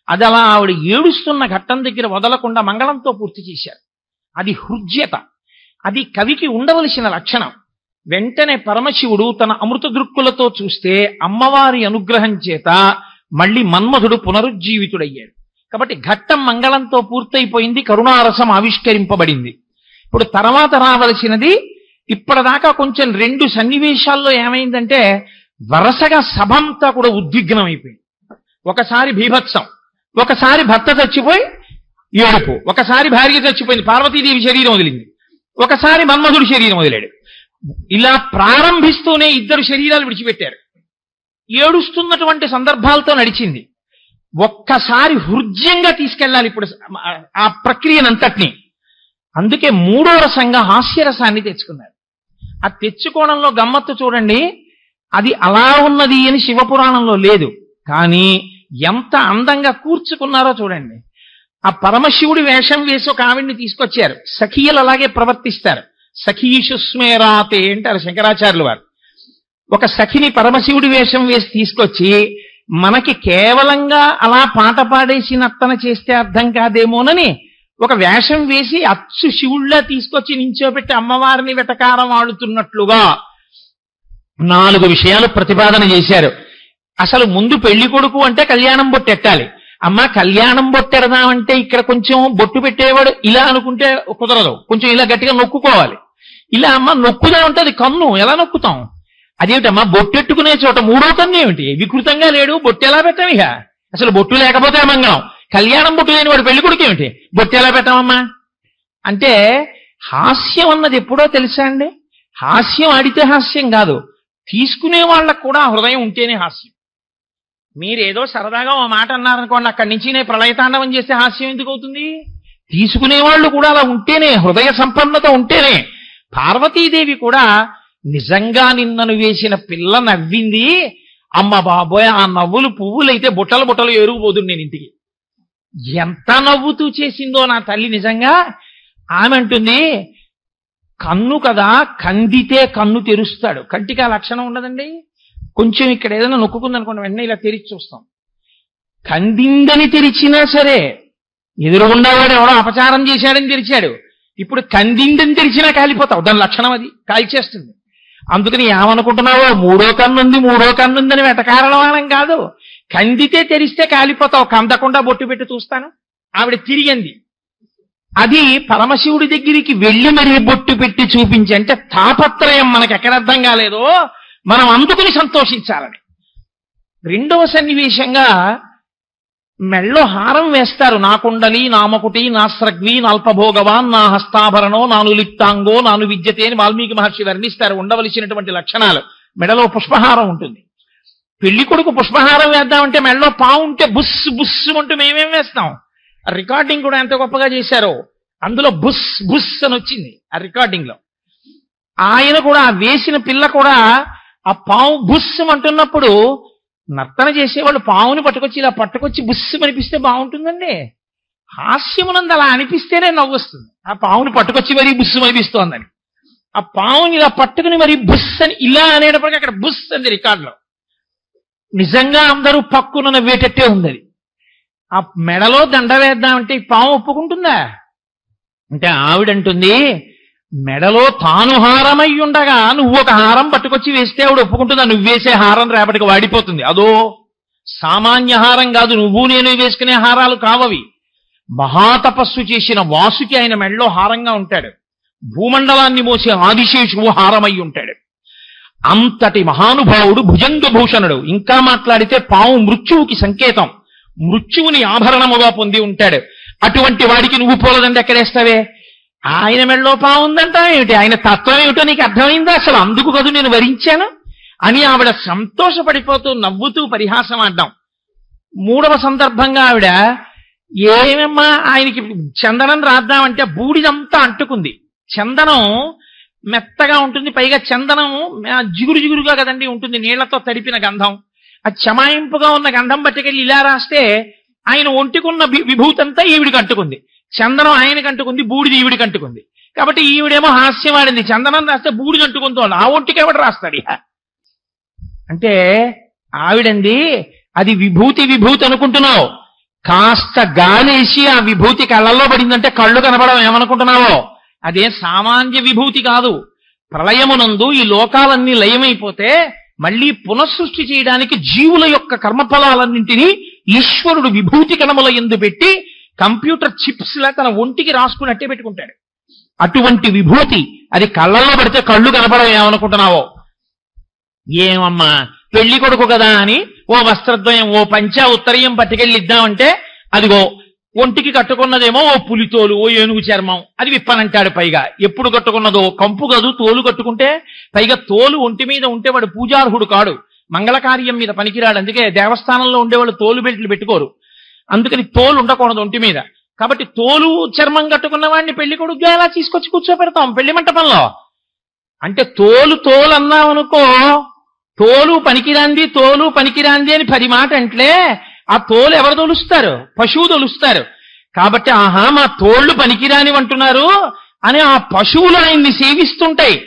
అది అలా ఆవిడ ఏడుస్తున్న ఘట్టం దగ్గర వదలకుండా మంగళంతో పూర్తి చేశారు. అది హృద్యత, అది కవికి ఉండవలసిన లక్షణం. వెంటనే పరమశివుడు తన అమృత దృక్కులతో చూస్తే అమ్మవారి అనుగ్రహం చేత మళ్ళీ మన్మధుడు పునరుజ్జీవితుడయ్యాడు. కాబట్టి ఘట్టం మంగళంతో పూర్తయిపోయింది, కరుణారసం ఆవిష్కరింపబడింది. ఇప్పుడు తర్వాత రావలసినది, ఇప్పటిదాకా కొంచెం 2 సన్నివేశాల్లో ఏమైందంటే వరుసగా సభంతా కూడా ఉద్విగ్నం అయిపోయింది. ఒకసారి బీభత్సం, ఒకసారి భర్త చచ్చిపోయి ఏడుపు, ఒకసారి భార్య చచ్చిపోయింది, పార్వతీదేవి శరీరం వదిలింది, ఒకసారి మన్మధుడు శరీరం వదిలాడు. ఇలా ప్రారంభిస్తూనే 2 శరీరాలు విడిచిపెట్టారు. ఏడుస్తున్నటువంటి సందర్భాలతో నడిచింది. ఒక్కసారి హృద్యంగా తీసుకెళ్ళాలి ఇప్పుడు ఆ ప్రక్రియనంతటినీ. అందుకే 3వ రసంగా హాస్యరసాన్ని తెచ్చుకున్నారు. ఆ తెచ్చుకోవడంలో గమ్మత్తు చూడండి. అది అలా ఉన్నది అని శివపురాణంలో లేదు, కానీ ఎంత అందంగా కూర్చుకున్నారో చూడండి. ఆ పరమశివుడి వేషం వేసి ఒక ఆవిడ్ని తీసుకొచ్చారు. సఖీయులు అలాగే ప్రవర్తిస్తారు. సఖీషు స్మేరాతే అంటారు శంకరాచార్యులు వారు. ఒక సఖిని పరమశివుడి వేషం వేసి తీసుకొచ్చి మనకి కేవలంగా అలా పాట పాడేసి నర్తన చేస్తే అర్థం కాదేమోనని ఒక వేషం వేసి అచ్చు శివుళ్ళ తీసుకొచ్చి నించోబెట్టి అమ్మవారిని వెటకారం ఆడుతున్నట్లుగా 4 విషయాలు ప్రతిపాదన చేశారు. అసలు ముందు పెళ్లి కొడుకు అంటే కళ్యాణం బొట్టెట్టాలి. అమ్మ కళ్యాణం బొట్టెడదామంటే ఇక్కడ కొంచెం బొట్టు పెట్టేవాడు ఇలా అనుకుంటే కుదరదు, కొంచెం ఇలా గట్టిగా నొక్కుకోవాలి. ఇలా అమ్మ నొక్కుదా ఉంటే అది కన్ను, ఎలా నొక్కుతాం? అదేమిటమ్మా బొట్టెట్టుకునే చోట 3వ కన్ను ఏమిటి? వికృతంగా లేడు, బొట్టు ఎలా పెట్టాం? ఇక అసలు బొట్టు లేకపోతే మంగళం. కళ్యాణం బొట్టు లేని వాడు పెళ్లి కొడుకు ఏమిటి? బొట్టు ఎలా పెట్టామమ్మా అంటే హాస్యం అన్నది ఎప్పుడో తెలుసా అండి? హాస్యం ఆడితే హాస్యం కాదు, తీసుకునే వాళ్ళకు కూడా హృదయం ఉంటేనే హాస్యం. మీరేదో సరదాగా ఓ మాట అన్నారనుకోండి, అక్కడి నుంచి నేను ప్రళయతాండవం చేస్తే హాస్యం ఎందుకు అవుతుంది? తీసుకునేవాళ్ళు కూడా అలా ఉంటేనే, హృదయ సంపన్నత ఉంటేనే. పార్వతీదేవి కూడా నిజంగా నిన్నను వేసిన పిల్ల నవ్వింది, అమ్మ బాబోయ్ ఆ నవ్వులు పువ్వులైతే బుట్టలు బుట్టలు ఏరుకుపోతుంది నేను ఇంటికి. ఎంత నవ్వుతూ చేసిందో నా తల్లి నిజంగా. ఆమె అంటుంది, కన్ను కదా కందితే కన్ను తెరుస్తాడు, కంటికి ఆ లక్షణం ఉండదండి. కొంచెం ఇక్కడ ఏదైనా నొక్కుందనుకోండి వెంటనే ఇలా తెరిచి చూస్తాం. కందిందని తెరిచినా సరే ఎదురుగుండావాడు ఎవడో అపచారం చేశాడని తెరిచాడు, ఇప్పుడు కందిందని తెరిచినా కాలిపోతావు. దాని లక్షణం అది, కాల్చేస్తుంది. అందుకని ఏమనుకుంటున్నావో 3వ కన్నుంది 3వ కన్నుందని వెటకారణం కాదు, కందితే తెరిస్తే కాలిపోతావు. కందకుండా బొట్టు పెట్టి చూస్తాను. ఆవిడ తిరిగింది. అది పరమశివుడి దగ్గరికి వెళ్ళి మరీ బొట్టు పెట్టి చూపించి, అంటే తాపత్రయం మనకి ఎక్కడ అర్థం కాలేదో మనం అందుకుని సంతోషించాలని. 2వ సన్నివేశంగా మెళ్ళో హారం వేస్తారు. నా కుండలి నామకుటి నా స్రగ్వి నాల్పభోగవాన్ నా హస్తాభరణో నాను లిప్తాంగో నాను విద్యతే అని వాల్మీకి మహర్షి వర్ణిస్తారు ఉండవలసినటువంటి లక్షణాలు. మెడలో పుష్పహారం ఉంటుంది. పెళ్లి కొడుకు పుష్పహారం వేద్దామంటే మెడలో పావు ఉంటే బుస్ బుస్ అంటూ మేమేం వేస్తాం. ఆ రికార్డింగ్ కూడా ఎంత గొప్పగా చేశారో, అందులో బుస్ బుస్ అని వచ్చింది ఆ రికార్డింగ్ లో. ఆయన కూడా వేసిన పిల్ల కూడా ఆ పావు బుస్ అంటున్నప్పుడు నర్తన చేసేవాళ్ళు పావుని పట్టుకొచ్చి ఇలా పట్టుకొచ్చి బుస్సు అనిపిస్తే బాగుంటుందండి. హాస్యమునందు అలా అనిపిస్తేనే నవ్వొస్తుంది. ఆ పావుని పట్టుకొచ్చి మరీ బుస్సు అనిపిస్తోందని, ఆ పావుని ఇలా పట్టుకుని మరీ బుస్ అని ఇలా అనేటప్పటికీ అక్కడ బుస్ అంది రికార్డులో. నిజంగా అందరూ పక్కున నవ్వేటట్టే ఉంది. ఆ మెడలో దండ వేద్దామంటే ఈ పాము ఒప్పుకుంటుందా అంటే ఆవిడంటుంది, మెడలో తాను హారమై ఉండగా నువ్వు ఒక హారం పట్టుకొచ్చి వేస్తే ఆవిడ ఒప్పుకుంటుందా? నువ్వు వేసే హారం రేపటికి వాడిపోతుంది. అదో సామాన్య హారం కాదు, నువ్వు నేను వేసుకునే హారాలు కావవి. మహాతపస్సు చేసిన వాసుకి ఆయన మెడలో హారంగా ఉంటాడు. భూమండలాన్ని మోసే ఆదిశేషువు హారమై ఉంటాడు. అంతటి మహానుభావుడు భుజంగభూషణుడు. ఇంకా మాట్లాడితే పాము మృత్యువుకి సంకేతం, మృత్యువుని ఆభరణముగా పొంది ఉంటాడు. అటువంటి వాడికి నువ్వు పూలదండ ఎక్కడేస్తావే? ఆయన మెడలో పాము ఉందంట ఏమిటి? ఆయన తత్వం ఏమిటో నీకు అర్థమైందా? అసలు అందుకు కదా నేను వరించాను అని ఆవిడ సంతోషపడిపోతూ నవ్వుతూ పరిహాసం ఆడ్డాం. 3వ సందర్భంగా ఆవిడ ఏమమ్మా ఆయనకి చందనం రాద్దామంటే బూడిదంతా అంటుకుంది. చందనం మెత్తగా ఉంటుంది, పైగా చందనం జిగురు జిగురుగా కదండి ఉంటుంది, నీళ్లతో తడిపిన గంధం. ఆ చమాయింపుగా ఉన్న గంధం పట్టుకెళ్ళి ఇలా రాస్తే ఆయన ఒంటికున్న విభూతంతా ఈవిడికి అంటుకుంది. చందనం ఆయనకు అంటుకుంది, బూడిది ఈవిడికి అంటుకుంది. కాబట్టి ఈవిడేమో హాస్యం ఆడింది, చందనం రాస్తే బూడిది అంటుకుంటోంది, ఆ ఒంటికి ఎవడు రాస్తాడు? అంటే ఆవిడంది, అది విభూతి విభూతి అనుకుంటున్నావు, కాస్త గాలేసి ఆ విభూతి కళ్ళల్లో పడిందంటే కళ్ళు కనపడడం ఏమనుకుంటున్నావో? అదే సామాన్య విభూతి కాదు. ప్రళయమునందు ఈ లోకాలన్నీ లయమైపోతే మళ్ళీ పునఃసృష్టి చేయడానికి జీవుల యొక్క కర్మఫలాలన్నింటినీ ఈశ్వరుడు విభూతి కణముల యందు పెట్టి కంప్యూటర్ చిప్స్ లా తన ఒంటికి రాసుకుని అట్టే పెట్టుకుంటాడు. అటువంటి విభూతి అది కళ్ళల్లో పడితే కళ్ళు కనపడవు ఏమనుకుంటున్నావో? ఏమమ్మా పెళ్లి కొడుకు కదా అని ఓ వస్త్రద్వయం ఓ పంచా ఉత్తరీయం పట్టుకెళ్ళి ఇద్దామంటే అదిగో ఒంటికి కట్టుకున్నదేమో ఓ పులితోలు ఓ ఏనుగు చర్మం, అది విప్పనంటాడు. పైగా ఎప్పుడు కట్టుకున్నదో కంపు కాదు, తోలు కట్టుకుంటే, పైగా తోలు ఒంటి మీద ఉంటే వాడు పూజార్హుడు కాడు, మంగళకార్యం మీద పనికిరాడు. అందుకే దేవస్థానంలో ఉండేవాళ్ళు తోలు బెల్ట్లు పెట్టుకోరు, అందుకని తోలు ఉండకూడదు ఒంటి మీద. కాబట్టి తోలు చర్మం కట్టుకున్న వాడిని పెళ్లి కొడుకుగా ఎలా తీసుకొచ్చి కూర్చోపెడతాం పెళ్లి మంటపంలో? అంటే తోలు అన్నామనుకో, తోలు పనికిరాంది అని 10 మాట అంటే ఆ తోలు ఎవరు తొలుస్తారు? పశువు తొలుస్తారు. కాబట్టి ఆహా మా తోళ్లు పనికిరాని అంటున్నారు అని ఆ పశువులు ఆయన్ని సేవిస్తుంటాయి.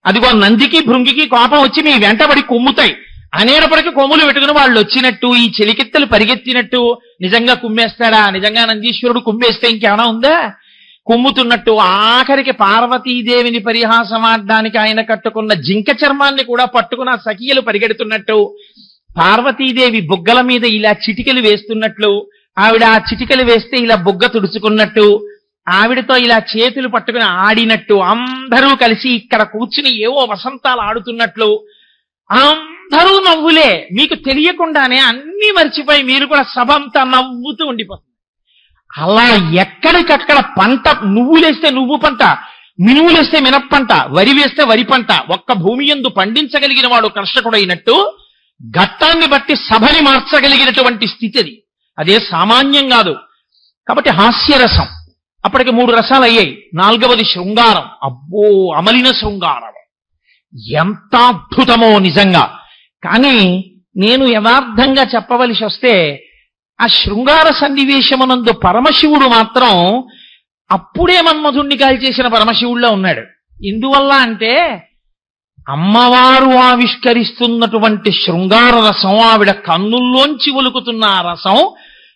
అదిగో నందికి భృంగికి కోపం వచ్చి మీ వెంటబడి కుమ్ముతాయి. అనేటప్పటికీ కొమ్ములు పెట్టుకుని వాళ్ళు వచ్చినట్టు, ఈ చెలికెత్తలు పరిగెత్తినట్టు. నిజంగా కుమ్మేస్తాడా? నిజంగా నందీశ్వరుడు కుమ్మేస్తే ఇంకేమైనా ఉందా? కుమ్ముతున్నట్టు. ఆఖరికి పార్వతీదేవిని పరిహాసమాడడానికి ఆయన కట్టుకున్న జింక చర్మాన్ని కూడా పట్టుకున్న సఖియలు పరిగెడుతున్నట్టు, పార్వతీదేవి బుగ్గల మీద ఇలా చిటికెలు వేస్తున్నట్లు, ఆవిడ ఆ చిటికెలు వేస్తే ఇలా బుగ్గ తుడుచుకున్నట్టు, ఆవిడతో ఇలా చేతులు పట్టుకుని ఆడినట్టు, అందరూ కలిసి ఇక్కడ కూర్చుని ఏవో వసంతాలు ఆడుతున్నట్లు, అందరూ నవ్వులే. మీకు తెలియకుండానే అన్నీ మర్చిపోయి మీరు కూడా సభ అంతా నవ్వుతూ ఉండిపోతుంది. అలా ఎక్కడికక్కడ పంట, నువ్వులేస్తే నువ్వు పంట, మినువులేస్తే మినప్పంట, వరి వేస్తే వరి పంట, ఒక్క భూమి యందు పండించగలిగిన వాడు కర్షకుడైనట్టు ఘట్టాన్ని బట్టి సభని మార్చగలిగినటువంటి స్థితి అది. అదే సామాన్యం కాదు. కాబట్టి హాస్యరసం అప్పటికి 3 రసాలు అయ్యాయి. 4వది శృంగారం. అబ్బో, అమలిన శృంగారం ఎంత అద్భుతమో నిజంగా. కానీ నేను యథార్థంగా చెప్పవలసి వస్తే ఆ శృంగార సన్నివేశమునందు పరమశివుడు మాత్రం అప్పుడే మన్మధుణ్ణి కాల్చేసిన పరమశివుడిలో ఉన్నాడు. ఎందువల్ల అంటే అమ్మవారు ఆవిష్కరిస్తున్నటువంటి శృంగార రసం, ఆవిడ కన్నుల్లోంచి ఒలుకుతున్న ఆ రసం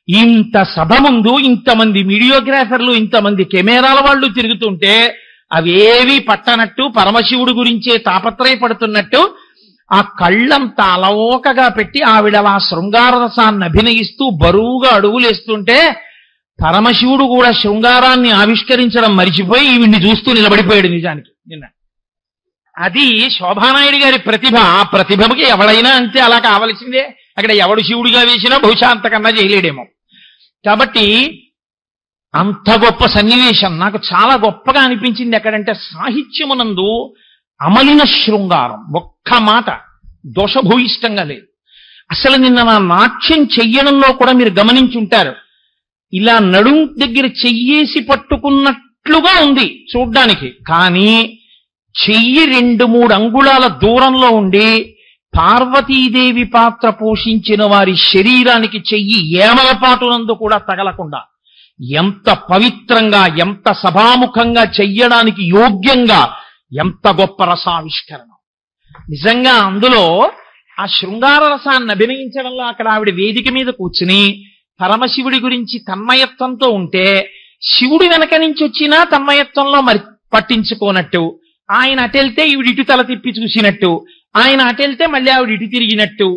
ఇంత సభ ముందు ఇంతమంది వీడియోగ్రాఫర్లు, ఇంతమంది కెమెరాల వాళ్ళు తిరుగుతుంటే అవేవి పట్టనట్టు, పరమశివుడు గురించే తాపత్రయపడుతున్నట్టు ఆ కళ్ళంతా అలవోకగా పెట్టి ఆవిడ ఆ శృంగార రసాన్ని అభినయిస్తూ బరువుగా అడుగులేస్తుంటే పరమశివుడు కూడా శృంగారాన్ని ఆవిష్కరించడం మరిచిపోయి ఈవిడ్ని చూస్తూ నిలబడిపోయాడు. నిజానికి నిన్న అది శోభానాయుడు గారి ప్రతిభ. ఆ ప్రతిభకి ఎవడైనా అంతే, అలా కావలసిందే. అక్కడ ఎవడు శివుడిగా వేసినా బహుశా అంతకన్నా చేయలేడేమో. కాబట్టి అంత గొప్ప సన్నివేశం నాకు చాలా గొప్పగా అనిపించింది. ఎక్కడంటే సాహిత్యమునందు అమలిన శృంగారం ఒక్క మాట దోషభూయిష్టంగా లేదు. అసలు నిన్న నా నాట్యం చెయ్యడంలో కూడా మీరు గమనించి ఉంటారు. ఇలా నడుం దగ్గర చెయ్యేసి పట్టుకున్నట్లుగా ఉంది చూడ్డానికి, కానీ చెయ్యి 2-3 అంగుళాల దూరంలో ఉండి పార్వతీదేవి పాత్ర పోషించిన వారి శరీరానికి చెయ్యి ఏమలపాటునందు కూడా తగలకుండా ఎంత పవిత్రంగా, ఎంత సభాముఖంగా చెయ్యడానికి యోగ్యంగా, ఎంత గొప్ప రసావిష్కరణ. నిజంగా అందులో ఆ శృంగార రసాన్ని అభినయించడంలో అక్కడ ఆవిడ వేదిక మీద కూర్చుని పరమశివుడి గురించి తన్మయత్వంతో ఉంటే శివుడి వెనక నుంచి వచ్చినా తన్మయత్వంలో మరి పట్టించుకోనట్టు, ఆయన అటెళ్తే ఈవిడ ఇటు తల తిప్పి చూసినట్టు, ఆయన అటెళ్తే మళ్ళీ ఆవిడ ఇటు తిరిగినట్టు,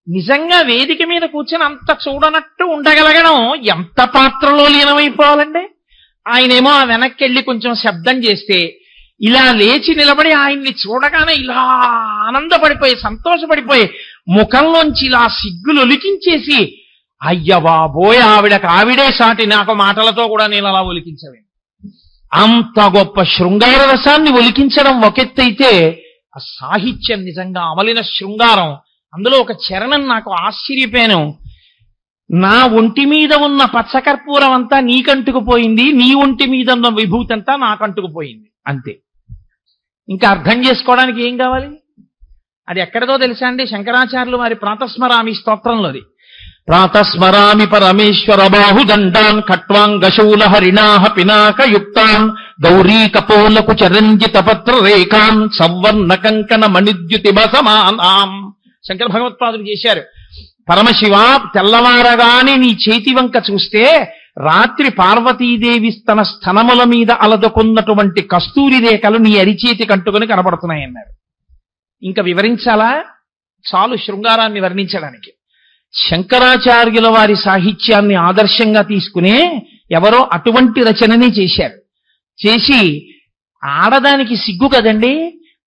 నిజంగా వేదిక మీద కూర్చొని అంత చూడనట్టు ఉండగలగడం ఎంత పాత్రలో లీనమైపోవాలండి. ఆయనేమో ఆ వెనక్కి వెళ్ళి కొంచెం శబ్దం చేస్తే ఇలా లేచి నిలబడి ఆయన్ని చూడగానే ఇలా ఆనందపడిపోయి సంతోషపడిపోయి ముఖంలోంచి ఇలా సిగ్గులు ఒలికించేసి అయ్య బాబోయ్ ఆవిడకు ఆవిడే సాటి, నాకు మాటలతో కూడా నేను అలా ఒలికించలేను. అంత గొప్ప శృంగార రసాన్ని ఒలికించడం ఒకెత్తైతే ఆ సాహిత్యం నిజంగా అమలిన శృంగారం. అందులో ఒక చరణం నాకు ఆశ్చర్యపోయాను. నా ఒంటి మీద ఉన్న పచ్చకర్పూరం అంతా నీకంటుకుపోయింది, నీ ఒంటి మీద ఉన్న విభూతి అంతా నాకంటుకుపోయింది, అంతే. ఇంకా అర్థం చేసుకోవడానికి ఏం కావాలి? అది ఎక్కడదో తెలుసా అండి? శంకరాచార్యులు వారి ప్రాతస్మరామి స్తోత్రంలోది. ప్రాతస్మరామి పరమేశ్వర బాహుదండాన్ ఖట్వాంగశూల హరిణాహ పినాకయుక్తాన్ గౌరీ కపోలకు చరంజిత పత్ర రేఖాన్ సవర్ణ కంకణ మణిద్యుతి బసమానాం. శంకర భగవత్పాదులు చేశారు. పరమశివ, తెల్లవారగానే నీ చేతి వంక చూస్తే రాత్రి పార్వతీదేవి తన స్థనముల మీద అలదుకున్నటువంటి కస్తూరి రేఖలు నీ అరిచేతి కంటుకొని కనబడుతున్నాయన్నారు. ఇంకా వివరించాలా? చాలు శృంగారాన్ని వర్ణించడానికి. శంకరాచార్యుల వారి సాహిత్యాన్ని ఆదర్శంగా తీసుకునే ఎవరో అటువంటి రచనని చేశారు. చేసి ఆడదానికి సిగ్గు కదండి,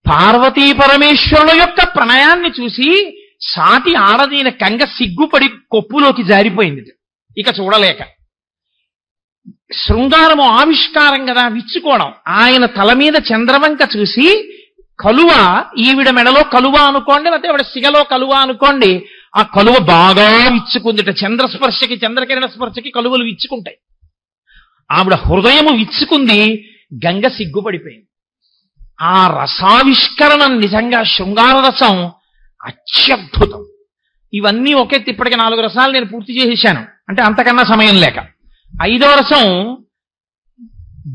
పార్వతీ పరమేశ్వరుల యొక్క ప్రణయాన్ని చూసి సాటి ఆడదైన కంగ సిగ్గుపడి కొప్పులోకి జారిపోయింది, ఇక చూడలేక. శృంగారము ఆవిష్కారం కదా, విచ్చుకోవడం. ఆయన తల మీద చంద్రవంక చూసి కలువ, ఈవిడ మెడలో కలువ అనుకోండి, లేకపోతే ఆవిడ సిగలో కలువ అనుకోండి, ఆ కలువ బాగా విచ్చుకుందిట. చంద్రస్పర్శకి, చంద్రకిరణ స్పర్శకి కలువలు విచ్చుకుంటాయి. ఆవిడ హృదయము విచ్చుకుంది, గంగ సిగ్గుపడిపోయింది. ఆ రసావిష్కరణం నిజంగా శృంగార రసం అత్యద్భుతం. ఇవన్నీ ఒకెత్తి ఇప్పటికి 4 రసాలు నేను పూర్తి చేసేసాను, అంటే అంతకన్నా సమయం లేక. 5వ రసం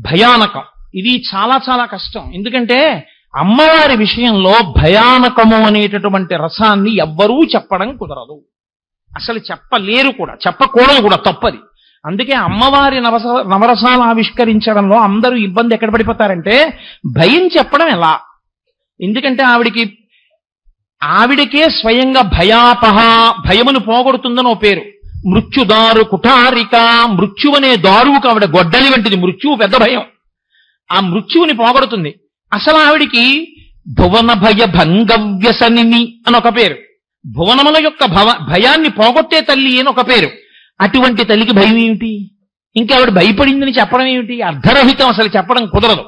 భయానకం. ఇది చాలా చాలా కష్టం. ఎందుకంటే అమ్మవారి విషయంలో భయానకము అనేటటువంటి రసాన్ని ఎవ్వరూ చెప్పడం కుదరదు, అసలు చెప్పలేరు కూడా, చెప్పకూడదు కూడా, తప్పది. అందుకే అమ్మవారి నవరసాలు ఆవిష్కరించడంలో అందరూ ఇబ్బంది ఎక్కడ పడిపోతారంటే భయం చెప్పడం ఎలా. ఎందుకంటే ఆవిడకే స్వయంగా భయమును పోగొడుతుందని ఓ పేరు. మృత్యుదారు కుఠారిక, మృత్యువనే దారువుకు ఆవిడ గొడ్డలి వంటిది. మృత్యువు పెద్ద భయం, ఆ మృత్యువుని పోగొడుతుంది. అసలు ఆవిడికి భువన భయ భంగవ్యసనిని అని ఒక పేరు, భువనముల యొక్క భయాన్ని పోగొట్టే తల్లి అని ఒక పేరు. అటువంటి తల్లికి భయం ఏమిటి? ఇంకా ఆవిడ భయపడిందని చెప్పడం ఏమిటి? అర్ధరహితం, అసలు చెప్పడం కుదరదు,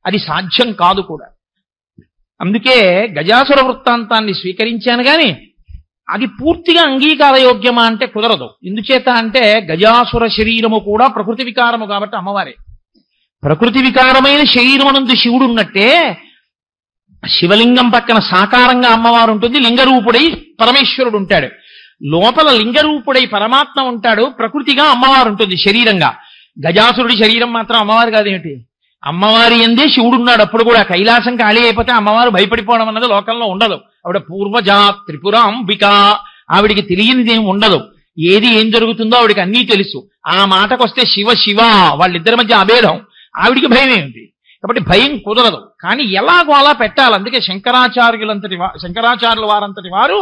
అది సాధ్యం కాదు కూడా. అందుకే గజాసుర వృత్తాంతాన్ని స్వీకరించాను కానీ అది పూర్తిగా అంగీకారయోగ్యమా అంటే కుదరదు. ఎందుచేత అంటే గజాసుర శరీరము కూడా ప్రకృతి వికారము కాబట్టి అమ్మవారే. ప్రకృతి వికారమైన శరీరమునందు శివుడు ఉన్నట్టే శివలింగం పక్కన సాకారంగా అమ్మవారు ఉంటుంది, లింగరూపుడై పరమేశ్వరుడు ఉంటాడు. లోపల లింగరూపుడై పరమాత్మ ఉంటాడు, ప్రకృతిగా అమ్మవారు ఉంటుంది శరీరంగా. గజాసురుడి శరీరం మాత్రం అమ్మవారు కాదేమిటి? అమ్మవారి ఎందే శివుడు ఉన్నాడు. అప్పుడు కూడా కైలాసం ఖాళీ అయిపోతే అమ్మవారు భయపడిపోవడం అన్నది లోకంలో ఉండదు. ఆవిడ పూర్వజా త్రిపురాంబిక, ఆవిడికి తెలియనిదేం ఉండదు. ఏం జరుగుతుందో ఆవిడికి అన్నీ తెలుసు. ఆ మాటకొస్తే శివ శివ వాళ్ళిద్దరి మధ్య అభేదం, ఆవిడికి భయం ఏమిటి? కాబట్టి భయం కుదరదు. కానీ ఎలాగో అలా పెట్టాలి. అందుకే శంకరాచార్యుల వారంతటి వారు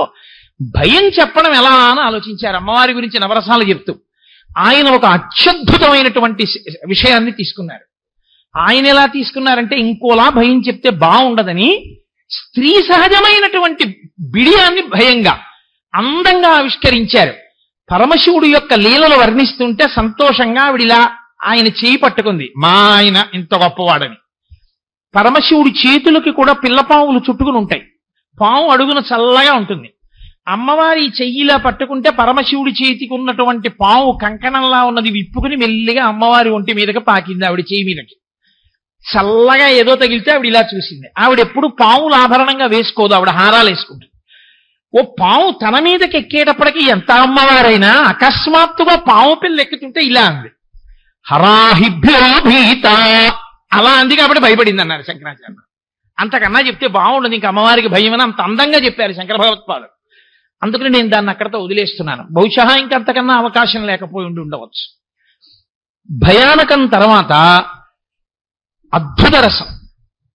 భయం చెప్పడం ఎలా అని ఆలోచించారు అమ్మవారి గురించి నవరసాలు చెప్తూ. ఆయన ఒక అత్యద్భుతమైనటువంటి విషయాన్ని తీసుకున్నారు. ఆయన ఎలా తీసుకున్నారంటే ఇంకోలా భయం చెప్తే బాగుండదని స్త్రీ సహజమైనటువంటి బిడియాన్ని భయంగా అందంగా ఆవిష్కరించారు. పరమశివుడు యొక్క లీలలు వర్ణిస్తుంటే సంతోషంగా ఆవిడిలా ఆయన చేయి పట్టుకుంది, మా ఆయన ఇంత గొప్పవాడని. పరమశివుడి చేతులకి కూడా పిల్లపావులు చుట్టుకుని ఉంటాయి, పాము అడుగున చల్లగా ఉంటుంది. అమ్మవారి చెయ్యిలా పట్టుకుంటే పరమశివుడి చేతికి ఉన్నటువంటి పాము కంకణంలా ఉన్నది విప్పుకుని మెల్లిగా అమ్మవారి ఒంటి మీదకి పాకింది, ఆవిడ చేయి మీదకి. చల్లగా ఏదో తగిలితే ఆవిడ ఇలా చూసింది. ఆవిడ ఎప్పుడు పాములు ఆభరణంగా వేసుకోదు, ఆవిడ హారాలు వేసుకుంటుంది. ఓ పాము తన మీదకి ఎక్కేటప్పటికి ఎంత అమ్మవారైనా అకస్మాత్తుగా పాము పిల్ల ఎక్కుతుంటే ఇలా అంది, హరాహిభ్యోభీత, అలా అంది కాబట్టి భయపడింది అన్నారు శంకరాచార్య. అంతకన్నా చెప్తే బాగుండదు, ఇంకా అమ్మవారికి భయం అని అంత అందంగా చెప్పారు శంకర భగవత్పాదులు. అందుకని నేను దాన్ని అక్కడతో వదిలేస్తున్నాను. బహుశా ఇంకంతకన్నా అవకాశం లేకపోయి ఉండవచ్చు. భయానకం తర్వాత అద్భుత రసం.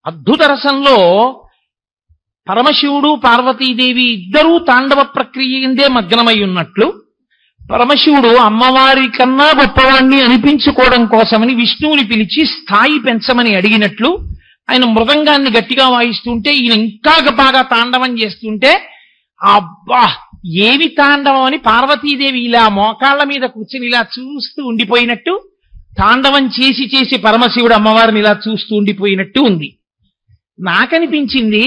అద్భుత రసంలో పరమశివుడు పార్వతీదేవి ఇద్దరూ తాండవ ప్రక్రియ ఎందే మగ్నమై ఉన్నట్లు, పరమశివుడు అమ్మవారి కన్నా గొప్పవాణ్ణి అనిపించుకోవడం కోసమని విష్ణువుని పిలిచి స్థాయి పెంచమని అడిగినట్లు ఆయన మృదంగాన్ని గట్టిగా వాయిస్తుంటే ఈయన ఇంకా బాగా తాండవం చేస్తుంటే, అబ్బా ఏమి తాండవం అని పార్వతీదేవి ఇలా మోకాళ్ళ మీద కూర్చుని ఇలా చూస్తూ ఉండిపోయినట్టు, తాండవం చేసి చేసి పరమశివుడు అమ్మవారిని ఇలా చూస్తూ ఉండిపోయినట్టు ఉంది. నాకనిపించింది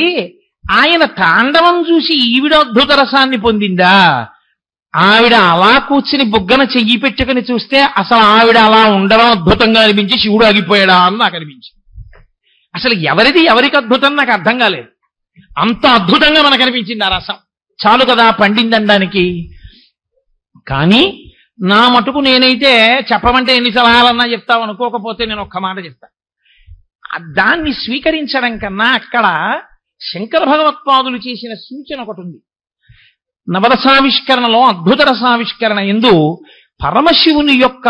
ఆయన తాండవం చూసి ఈవిడ అద్భుత రసాన్ని పొందిందా, ఆవిడ అలా కూర్చుని బుగ్గన చెయ్యి పెట్టుకుని చూస్తే అసలు ఆవిడ అలా ఉండడం అద్భుతంగా అనిపించి శివుడు ఆగిపోయాడా అని నాకు అనిపించింది. అసలు ఎవరికి అద్భుతం నాకు అర్థం కాలేదు, అంత అద్భుతంగా మనకు అనిపించింది ఆ రసం. చాలు కదా పండిందనడానికి. కానీ నా మటుకు నేనైతే చెప్పమంటే ఎన్ని సలహాలన్నా చెప్తావు, అనుకోకపోతే నేను ఒక్క మాట చెప్తా. దాన్ని స్వీకరించడం కన్నా అక్కడ శంకర భగవత్పాదులు చేసిన సూచన ఒకటి ఉంది. నవరసావిష్కరణలో అద్భుత రసావిష్కరణ ఎందు పరమశివుని యొక్క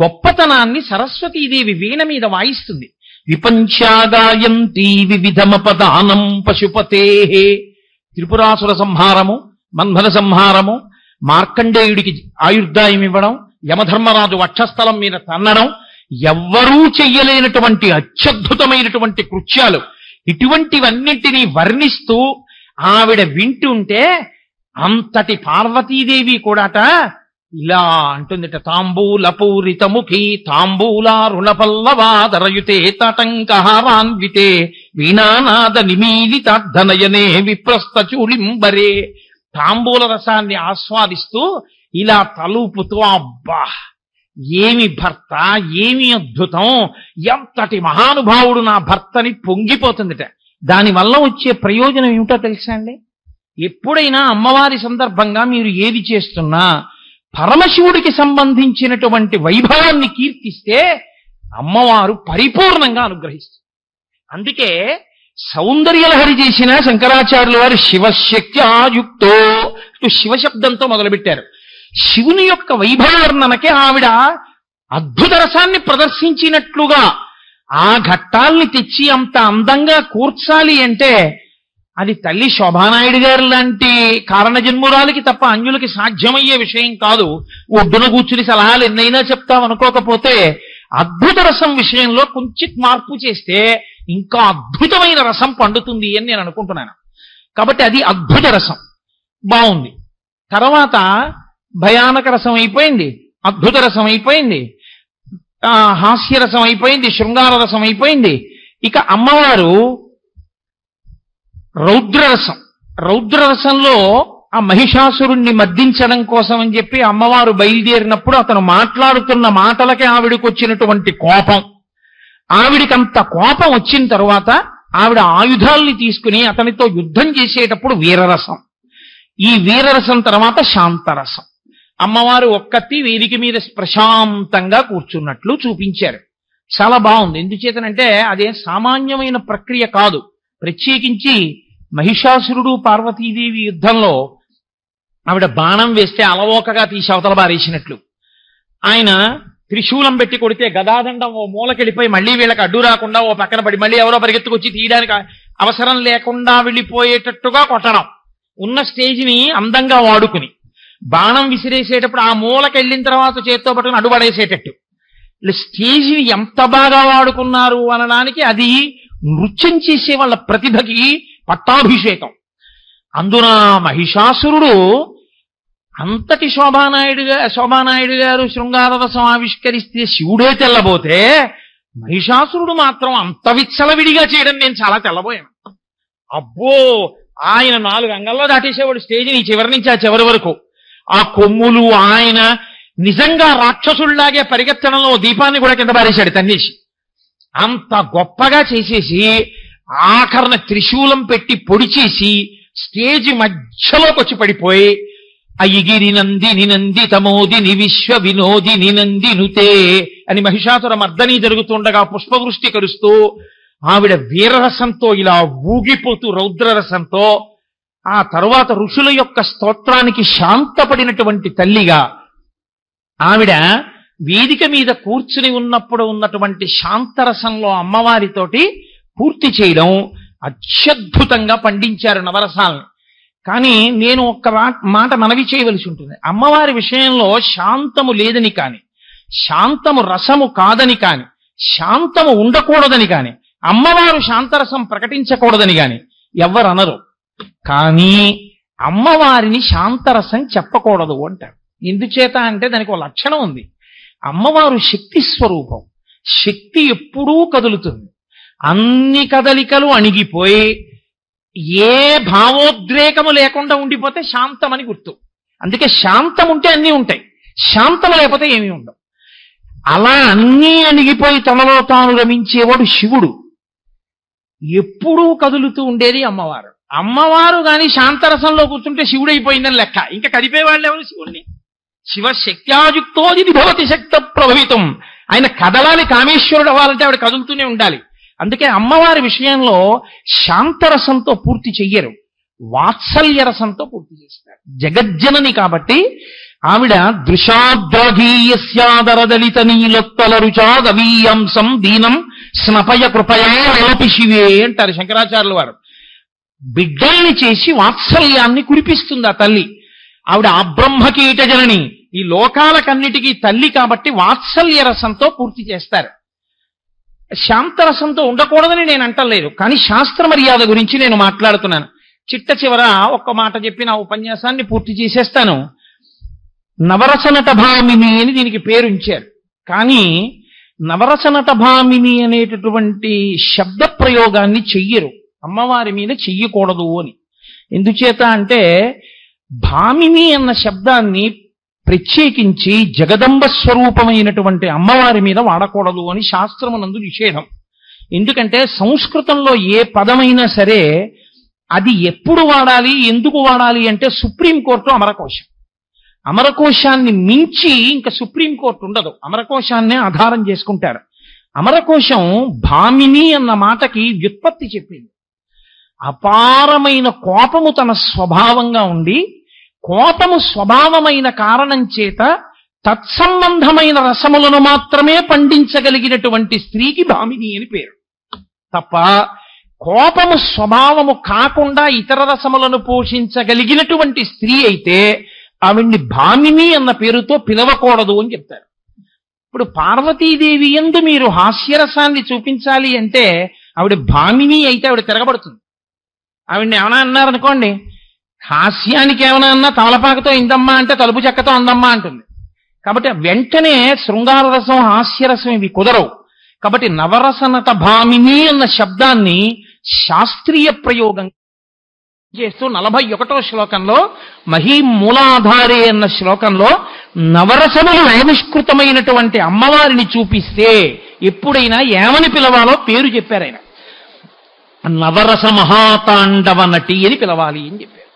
గొప్పతనాన్ని సరస్వతీదేవి వీణ మీద వాయిస్తుంది. విపంచాగాయంతి వివిధమపదానం పశుపతే, త్రిపురాసుర సంహారము, మన్మథ సంహారము, మార్కండేయుడికి ఆయుర్దాయం ఇవ్వడం, యమధర్మరాజు వక్షస్థలం మీద తన్నడం, ఎవ్వరూ చెయ్యలేనటువంటి అత్యద్భుతమైనటువంటి కృత్యాలు, ఇటువంటివన్నింటినీ వర్ణిస్తూ ఆవిడ వింటుంటే అంతటి పార్వతీదేవి కూడాట ఇలా అంటుందిట, తాంబూలపూరితముఖి తాంబూలారుణ పల్లవాదరయుతే తటంకహారాన్వితే వీణానాద నిమీలితార్ధనయనే విప్రస్థ చూలింబరే. తాంబూల రసాన్ని ఆస్వాదిస్తూ ఇలా తలూపుతూ, అబ్బా ఏమి భర్త, ఏమి అద్భుతం, ఎంతటి మహానుభావుడు నా భర్తని పొంగిపోతుందిట. దానివల్ల వచ్చే ప్రయోజనం ఏమిటో తెలుసా అండి? ఎప్పుడైనా అమ్మవారి సందర్భంగా మీరు ఏది చేస్తున్నా పరమశివుడికి సంబంధించినటువంటి వైభవాన్ని కీర్తిస్తే అమ్మవారు పరిపూర్ణంగా అనుగ్రహిస్తుంది. అందుకే సౌందర్యలహరి చేసిన శంకరాచార్యుల వారు శివశక్త్యాయుక్తో శివశబ్దంతో మొదలుపెట్టారు. శివుని యొక్క వైభవ వర్ణనకి ఆవిడ అద్భుత రసాన్ని ప్రదర్శించినట్లుగా ఆ ఘట్టాల్ని తెచ్చి అంత అందంగా కూర్చాలి అంటే అది తల్లి శోభానాయుడు గారు లాంటి కారణజన్మురాలకి తప్ప అన్యులకి సాధ్యమయ్యే విషయం కాదు. ఒడ్డున కూర్చుని సలహాలు ఎన్నైనా చెప్తామనుకోకపోతే అద్భుత రసం విషయంలో కొంచెం మార్పు చేస్తే ఇంకా అద్భుతమైన రసం పండుతుంది అని నేను అనుకుంటున్నాను. కాబట్టి అది అద్భుత రసం బాగుంది. తర్వాత భయానక రసం అయిపోయింది, అద్భుత రసం అయిపోయింది, హాస్యరసం అయిపోయింది, శృంగార రసం అయిపోయింది. ఇక అమ్మవారు రౌద్రరసం. రౌద్రరసంలో ఆ మహిషాసురుణ్ణి మర్దించడం కోసం అని చెప్పి అమ్మవారు బయలుదేరినప్పుడు అతను మాట్లాడుతున్న మాటలకి ఆవిడికి వచ్చినటువంటి కోపం, ఆవిడికంత కోపం వచ్చిన తర్వాత ఆవిడ ఆయుధాల్ని తీసుకుని అతనితో యుద్ధం చేసేటప్పుడు వీరరసం. ఈ వీరరసం తర్వాత శాంతరసం. అమ్మవారు ఒక్కతి వేదిక మీద ప్రశాంతంగా కూర్చున్నట్లు చూపించారు. చాలా బాగుంది. ఎందుచేతనంటే అదే సామాన్యమైన ప్రక్రియ కాదు. ప్రత్యేకించి మహిషాసురుడు పార్వతీదేవి యుద్ధంలో ఆవిడ బాణం వేస్తే అలవోకగా తీసి అవతల బారేసినట్లు, ఆయన త్రిశూలం పెట్టి కొడితే గదాదండం ఓ మూలకెళ్ళిపోయి మళ్ళీ వీళ్ళకి అడ్డు రాకుండా ఓ పక్కన పడి మళ్ళీ ఎవరో పరిగెత్తుకొచ్చి తీయడానికి అవసరం లేకుండా వెళ్ళిపోయేటట్టుగా కొట్టడం, ఉన్న స్టేజిని అందంగా వాడుకుని బాణం విసిరేసేటప్పుడు ఆ మూలకెళ్ళిన తర్వాత చేత్తో పట్టుకుని అడ్డుపడేసేటట్టు స్టేజిని ఎంత బాగా వాడుకున్నారు అనడానికి అది నృత్యం చేసే వాళ్ళ ప్రతిభకి పట్టాభిషేకం. అందున మహిషాసురుడు అంతటి శోభానాయుడు గారు శృంగారరసం ఆవిష్కరిస్తే శివుడే తెల్లబోతే మహిషాసురుడు మాత్రం అంత విచ్చలవిడిగా చేయడం నేను చాలా తెల్లబోయాను. అబ్బో, ఆయన 4 అంగల్లో దాటేసేవాడు స్టేజిని చివరి నుంచి ఆ చివరి వరకు. ఆ కొమ్ములు ఆయన నిజంగా రాక్షసుల్లాగే పరిగెత్తడంలో దీపాన్ని కూడా కింద పారేశాడు తన్నేసి. అంత గొప్పగా చేసేసి ఆఖరణ త్రిశూలం పెట్టి పొడిచేసి స్టేజ్ మధ్యలోకి వచ్చి పడిపోయి అయ్యిగిరి నందిని నందితమోదిని విశ్వ వినోదిని నందినుతే అని మహిషాసుర మర్దని జరుగుతుండగా పుష్పవృష్టి కరుస్తూ ఆవిడ వీరరసంతో ఇలా ఊగిపోతూ రౌద్రరసంతో ఆ తరువాత ఋషుల యొక్క స్తోత్రానికి శాంతపడినటువంటి తల్లిగా ఆవిడ వేదిక మీద కూర్చుని ఉన్నప్పుడు ఉన్నటువంటి శాంతరసంలో అమ్మవారితోటి పూర్తి చేయడం అత్యద్భుతంగా పండించారు నవరసాలను. కానీ నేను ఒక్క మాట మనవి చేయవలసి ఉంటుంది. అమ్మవారి విషయంలో శాంతము లేదని కాని, శాంతము రసము కాదని కాని, శాంతము ఉండకూడదని కాని, అమ్మవారు శాంతరసం ప్రకటించకూడదని కాని ఎవ్వరు అనరు. కానీ అమ్మవారిని శాంతరసం చెప్పకూడదు అంటారు. ఎందుచేత అంటే దానికి ఒక లక్షణం ఉంది. అమ్మవారు శక్తి స్వరూపం. శక్తి ఎప్పుడూ కదులుతుంది. అన్ని కదలికలు అణిగిపోయి ఏ భావోద్రేకము లేకుండా ఉండిపోతే శాంతమని గుర్తు. అందుకే శాంతం ఉంటే అన్నీ ఉంటాయి, శాంతం లేకపోతే ఏమీ ఉండవు. అలా అన్నీ అణిగిపోయి తనలో తాను రమించేవాడు శివుడు. ఎప్పుడూ కదులుతూ ఉండేది అమ్మవారు. అమ్మవారు కానీ శాంతరసంలో కూర్చుంటే శివుడు అయిపోయిందని లెక్క. ఇంకా కదిపేవాళ్ళు ఎవరు శివుడిని? శివశక్త్యాయుక్తోది భవతి శక్త ప్రభవితం. ఆయన కదలాలి, కామేశ్వరుడు అవ్వాలంటే ఆవిడ కదులుతూనే ఉండాలి. అందుకే అమ్మవారి విషయంలో శాంతరసంతో పూర్తి చెయ్యరు, వాత్సల్య రసంతో పూర్తి చేస్తారు. జగజ్జనని కాబట్టి ఆవిడ దృశాద్రగీయస్యాదరదలిత నీలోత్తల రుచాదవీయంసం దీనం స్నపయ కృపయా నలపి శివే అంటారు శంకరాచార్యుల వారు. బిడ్డల్ని చేసి వాత్సల్యాన్ని కురిపిస్తుంది ఆ తల్లి. ఆవిడ అబ్రహ్మకీట జనని, ఈ లోకాలకన్నిటికీ తల్లి కాబట్టి వాత్సల్య రసంతో పూర్తి చేస్తారు. శాంతరసంతో ఉండకూడదని నేను అంటలేదు, కానీ శాస్త్ర మర్యాద గురించి నేను మాట్లాడుతున్నాను. చిట్ట చివర ఒక్క మాట చెప్పి నా ఉపన్యాసాన్ని పూర్తి చేసేస్తాను. నవరసనట భామిని అని దీనికి పేరు ఉంచారు. కానీ నవరసనట భామిని అనేటటువంటి శబ్ద ప్రయోగాన్ని చెయ్యరు, అమ్మవారి మీద చెయ్యకూడదు అని. ఎందుచేత అంటే భామిని అన్న శబ్దాన్ని ప్రత్యేకించి జగదంబ స్వరూపమైనటువంటి అమ్మవారి మీద వాడకూడదు అని శాస్త్రమునందు నిషేధం. ఎందుకంటే సంస్కృతంలో ఏ పదమైనా సరే అది ఎప్పుడు వాడాలి, ఎందుకు వాడాలి అంటే సుప్రీంకోర్టు అమరకోశం. అమరకోశాన్ని మించి ఇంకా సుప్రీంకోర్టు ఉండదు. అమరకోశాన్నే ఆధారం చేసుకుంటారు. అమరకోశం భామిని అన్న మాటకి వ్యుత్పత్తి చెప్పింది. అపారమైన కోపము తన స్వభావంగా ఉండి, కోపము స్వభావమైన కారణం చేత తత్సంబంధమైన రసములను మాత్రమే పండించగలిగినటువంటి స్త్రీకి భామిని అని పేరు. తప్ప కోపము స్వభావము కాకుండా ఇతర రసములను పోషించగలిగినటువంటి స్త్రీ అయితే ఆవిడ్ని భామిని అన్న పేరుతో పిలవకూడదు అని చెప్తారు. ఇప్పుడు పార్వతీదేవి యందు మీరు హాస్యరసాన్ని చూపించాలి అంటే ఆవిడ భామిని అయితే ఆవిడ తిరగబడుతుంది. ఆవిడ్ని ఏమైనా అన్నారనుకోండి, హాస్యానికి ఏమైనా అన్నా తమలపాకతో ఇందమ్మా అంటే తలుపు చెక్కతో అందమ్మా అంటుంది. కాబట్టి వెంటనే శృంగార రసం, హాస్యరసం ఇవి కుదరవు. కాబట్టి నవరసనట భామిని అన్న శబ్దాన్ని శాస్త్రీయ ప్రయోగం చేస్తూ 41వ శ్లోకంలో మహీమూలాధారే అన్న శ్లోకంలో నవరసములు నైమిష్కృతమైనటువంటి అమ్మవారిని చూపిస్తే ఎప్పుడైనా ఏమని పిలవాలో పేరు చెప్పారు ఆయన. నవరస మహాతాండవ నటి అని పిలవాలి అని చెప్పారు.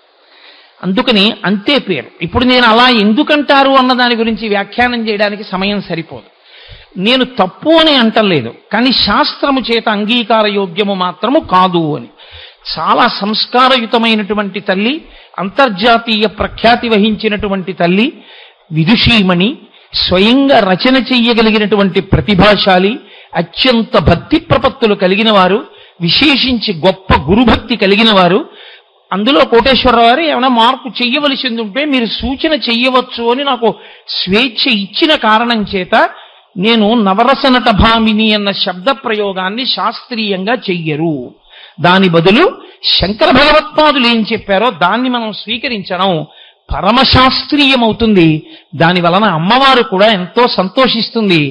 అందుకని అంతే పేరు. ఇప్పుడు నేను అలా ఎందుకంటారు అన్న దాని గురించి వ్యాఖ్యానం చేయడానికి సమయం సరిపోదు. నేను తప్పు అని అంటలేదు, కానీ శాస్త్రము చేత అంగీకార యోగ్యము మాత్రము కాదు అని. చాలా సంస్కారయుతమైనటువంటి తల్లి, అంతర్జాతీయ ప్రఖ్యాతి వహించినటువంటి తల్లి, విదుషీమణి, స్వయంగా రచన చెయ్యగలిగినటువంటి ప్రతిభాశాలి, అత్యంత భక్తి ప్రపత్తులు కలిగిన వారు, విశేషించి గొప్ప గురుభక్తి కలిగిన వారు. అందులో కోటేశ్వరరావు గారు ఏమైనా మార్పు చెయ్యవలసింది ఉంటే మీరు సూచన చెయ్యవచ్చు అని నాకు స్వేచ్ఛ ఇచ్చిన కారణం చేత నేను నవరసనట భామిని అన్న శబ్ద ప్రయోగాన్ని శాస్త్రీయంగా చెయ్యరు. దాని బదులు శంకర భగవత్పాదులు ఏం చెప్పారో దాన్ని మనం స్వీకరించడం పరమశాస్త్రీయమవుతుంది. దాని వలన అమ్మవారు కూడా ఎంతో సంతోషిస్తుంది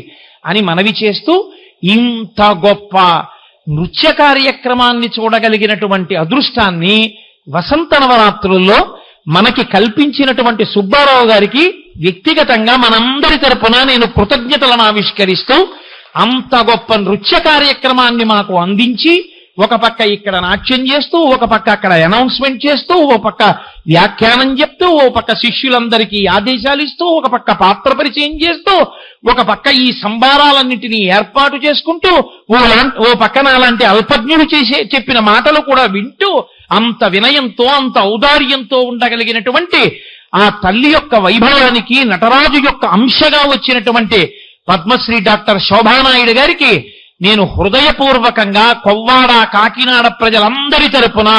అని మనవి చేస్తూ, ఇంత గొప్ప నృత్య కార్యక్రమాన్ని చూడగలిగినటువంటి అదృష్టాన్ని వసంత నవరాత్రుల్లో మనకి కల్పించినటువంటి సుబ్బారావు గారికి వ్యక్తిగతంగా మనందరి తరపున నేను కృతజ్ఞతలను ఆవిష్కరిస్తూ, అంత గొప్ప నృత్య కార్యక్రమాన్ని మాకు అందించి, ఒక పక్క ఇక్కడ నాట్యం చేస్తూ, ఒక పక్క అక్కడ అనౌన్స్మెంట్ చేస్తూ, ఓ పక్క వ్యాఖ్యానం చెప్తూ, ఓ పక్క శిష్యులందరికీ ఆదేశాలు ఇస్తూ, ఒక పక్క పాత్ర పరిచయం చేస్తూ, ఒక పక్క ఈ సంభారాలన్నింటినీ ఏర్పాటు చేసుకుంటూ, ఓ పక్కన అలాంటి అల్పజ్ఞుడు చెప్పిన మాటలు కూడా వింటూ, అంత వినయంతో అంత ఔదార్యంతో ఉండగలిగినటువంటి ఆ తల్లి యొక్క వైభవానికి నటరాజు యొక్క అంశగా వచ్చినటువంటి పద్మశ్రీ డాక్టర్ శోభానాయుడు గారికి నేను హృదయపూర్వకంగా కొవ్వాడ, కాకినాడ ప్రజలందరి తరపున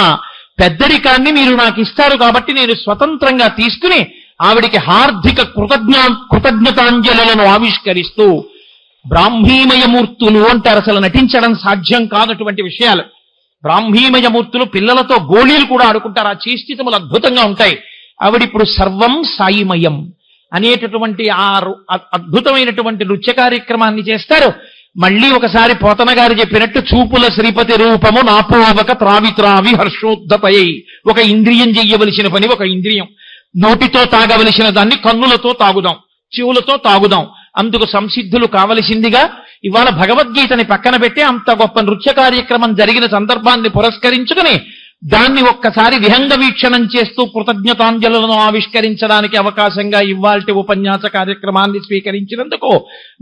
పెద్దరికాన్ని మీరు నాకు ఇస్తారు కాబట్టి నేను స్వతంత్రంగా తీసుకుని ఆవిడికి హార్దిక కృతజ్ఞతాంజలులను ఆవిష్కరిస్తూ, బ్రాహ్మీమయమూర్తులు అంటారు. అసలు నటించడం సాధ్యం కానటువంటి విషయాలు. బ్రాహ్మీమయమూర్తులు పిల్లలతో గోళీలు కూడా ఆడుకుంటారు. ఆ చేష్టితములు అద్భుతంగా ఉంటాయి. ఆవిడిప్పుడు సర్వం సాయిమయం అనేటటువంటి ఆ అద్భుతమైనటువంటి నృత్య కార్యక్రమాన్ని చేస్తారు. మళ్ళీ ఒకసారి పోతన గారు చెప్పినట్టు, చూపుల శ్రీపతి రూపము నాపోవక త్రావి త్రావి హర్షోద్ధతయై. ఒక ఇంద్రియం చెయ్యవలసిన పని ఒక ఇంద్రియం, నోటితో తాగవలసిన దాన్ని కన్నులతో తాగుదాం, చెవులతో తాగుదాం. అందుకు సంసిద్ధులు కావలసిందిగా ఇవాళ భగవద్గీతని పక్కన పెట్టి అంత గొప్ప నృత్య కార్యక్రమం జరిగిన సందర్భాన్ని పురస్కరించుకుని దాన్ని ఒక్కసారి విహంగ వీక్షణం చేస్తూ కృతజ్ఞతాంజలులను ఆవిష్కరించడానికి అవకాశంగా ఇవాల్టి ఉపన్యాస కార్యక్రమాన్ని స్వీకరించినందుకు,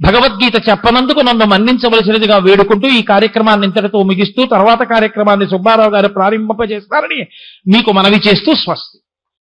భగవద్గీత చెప్పనందుకు నన్ను మన్నించవలసినదిగా వేడుకుంటూ ఈ కార్యక్రమాన్ని ఇంతటితో ముగిస్తూ తర్వాత కార్యక్రమాన్ని సుబ్బారావు గారు ప్రారంభింపజేస్తారని మీకు మనవి చేస్తూ స్వస్తి.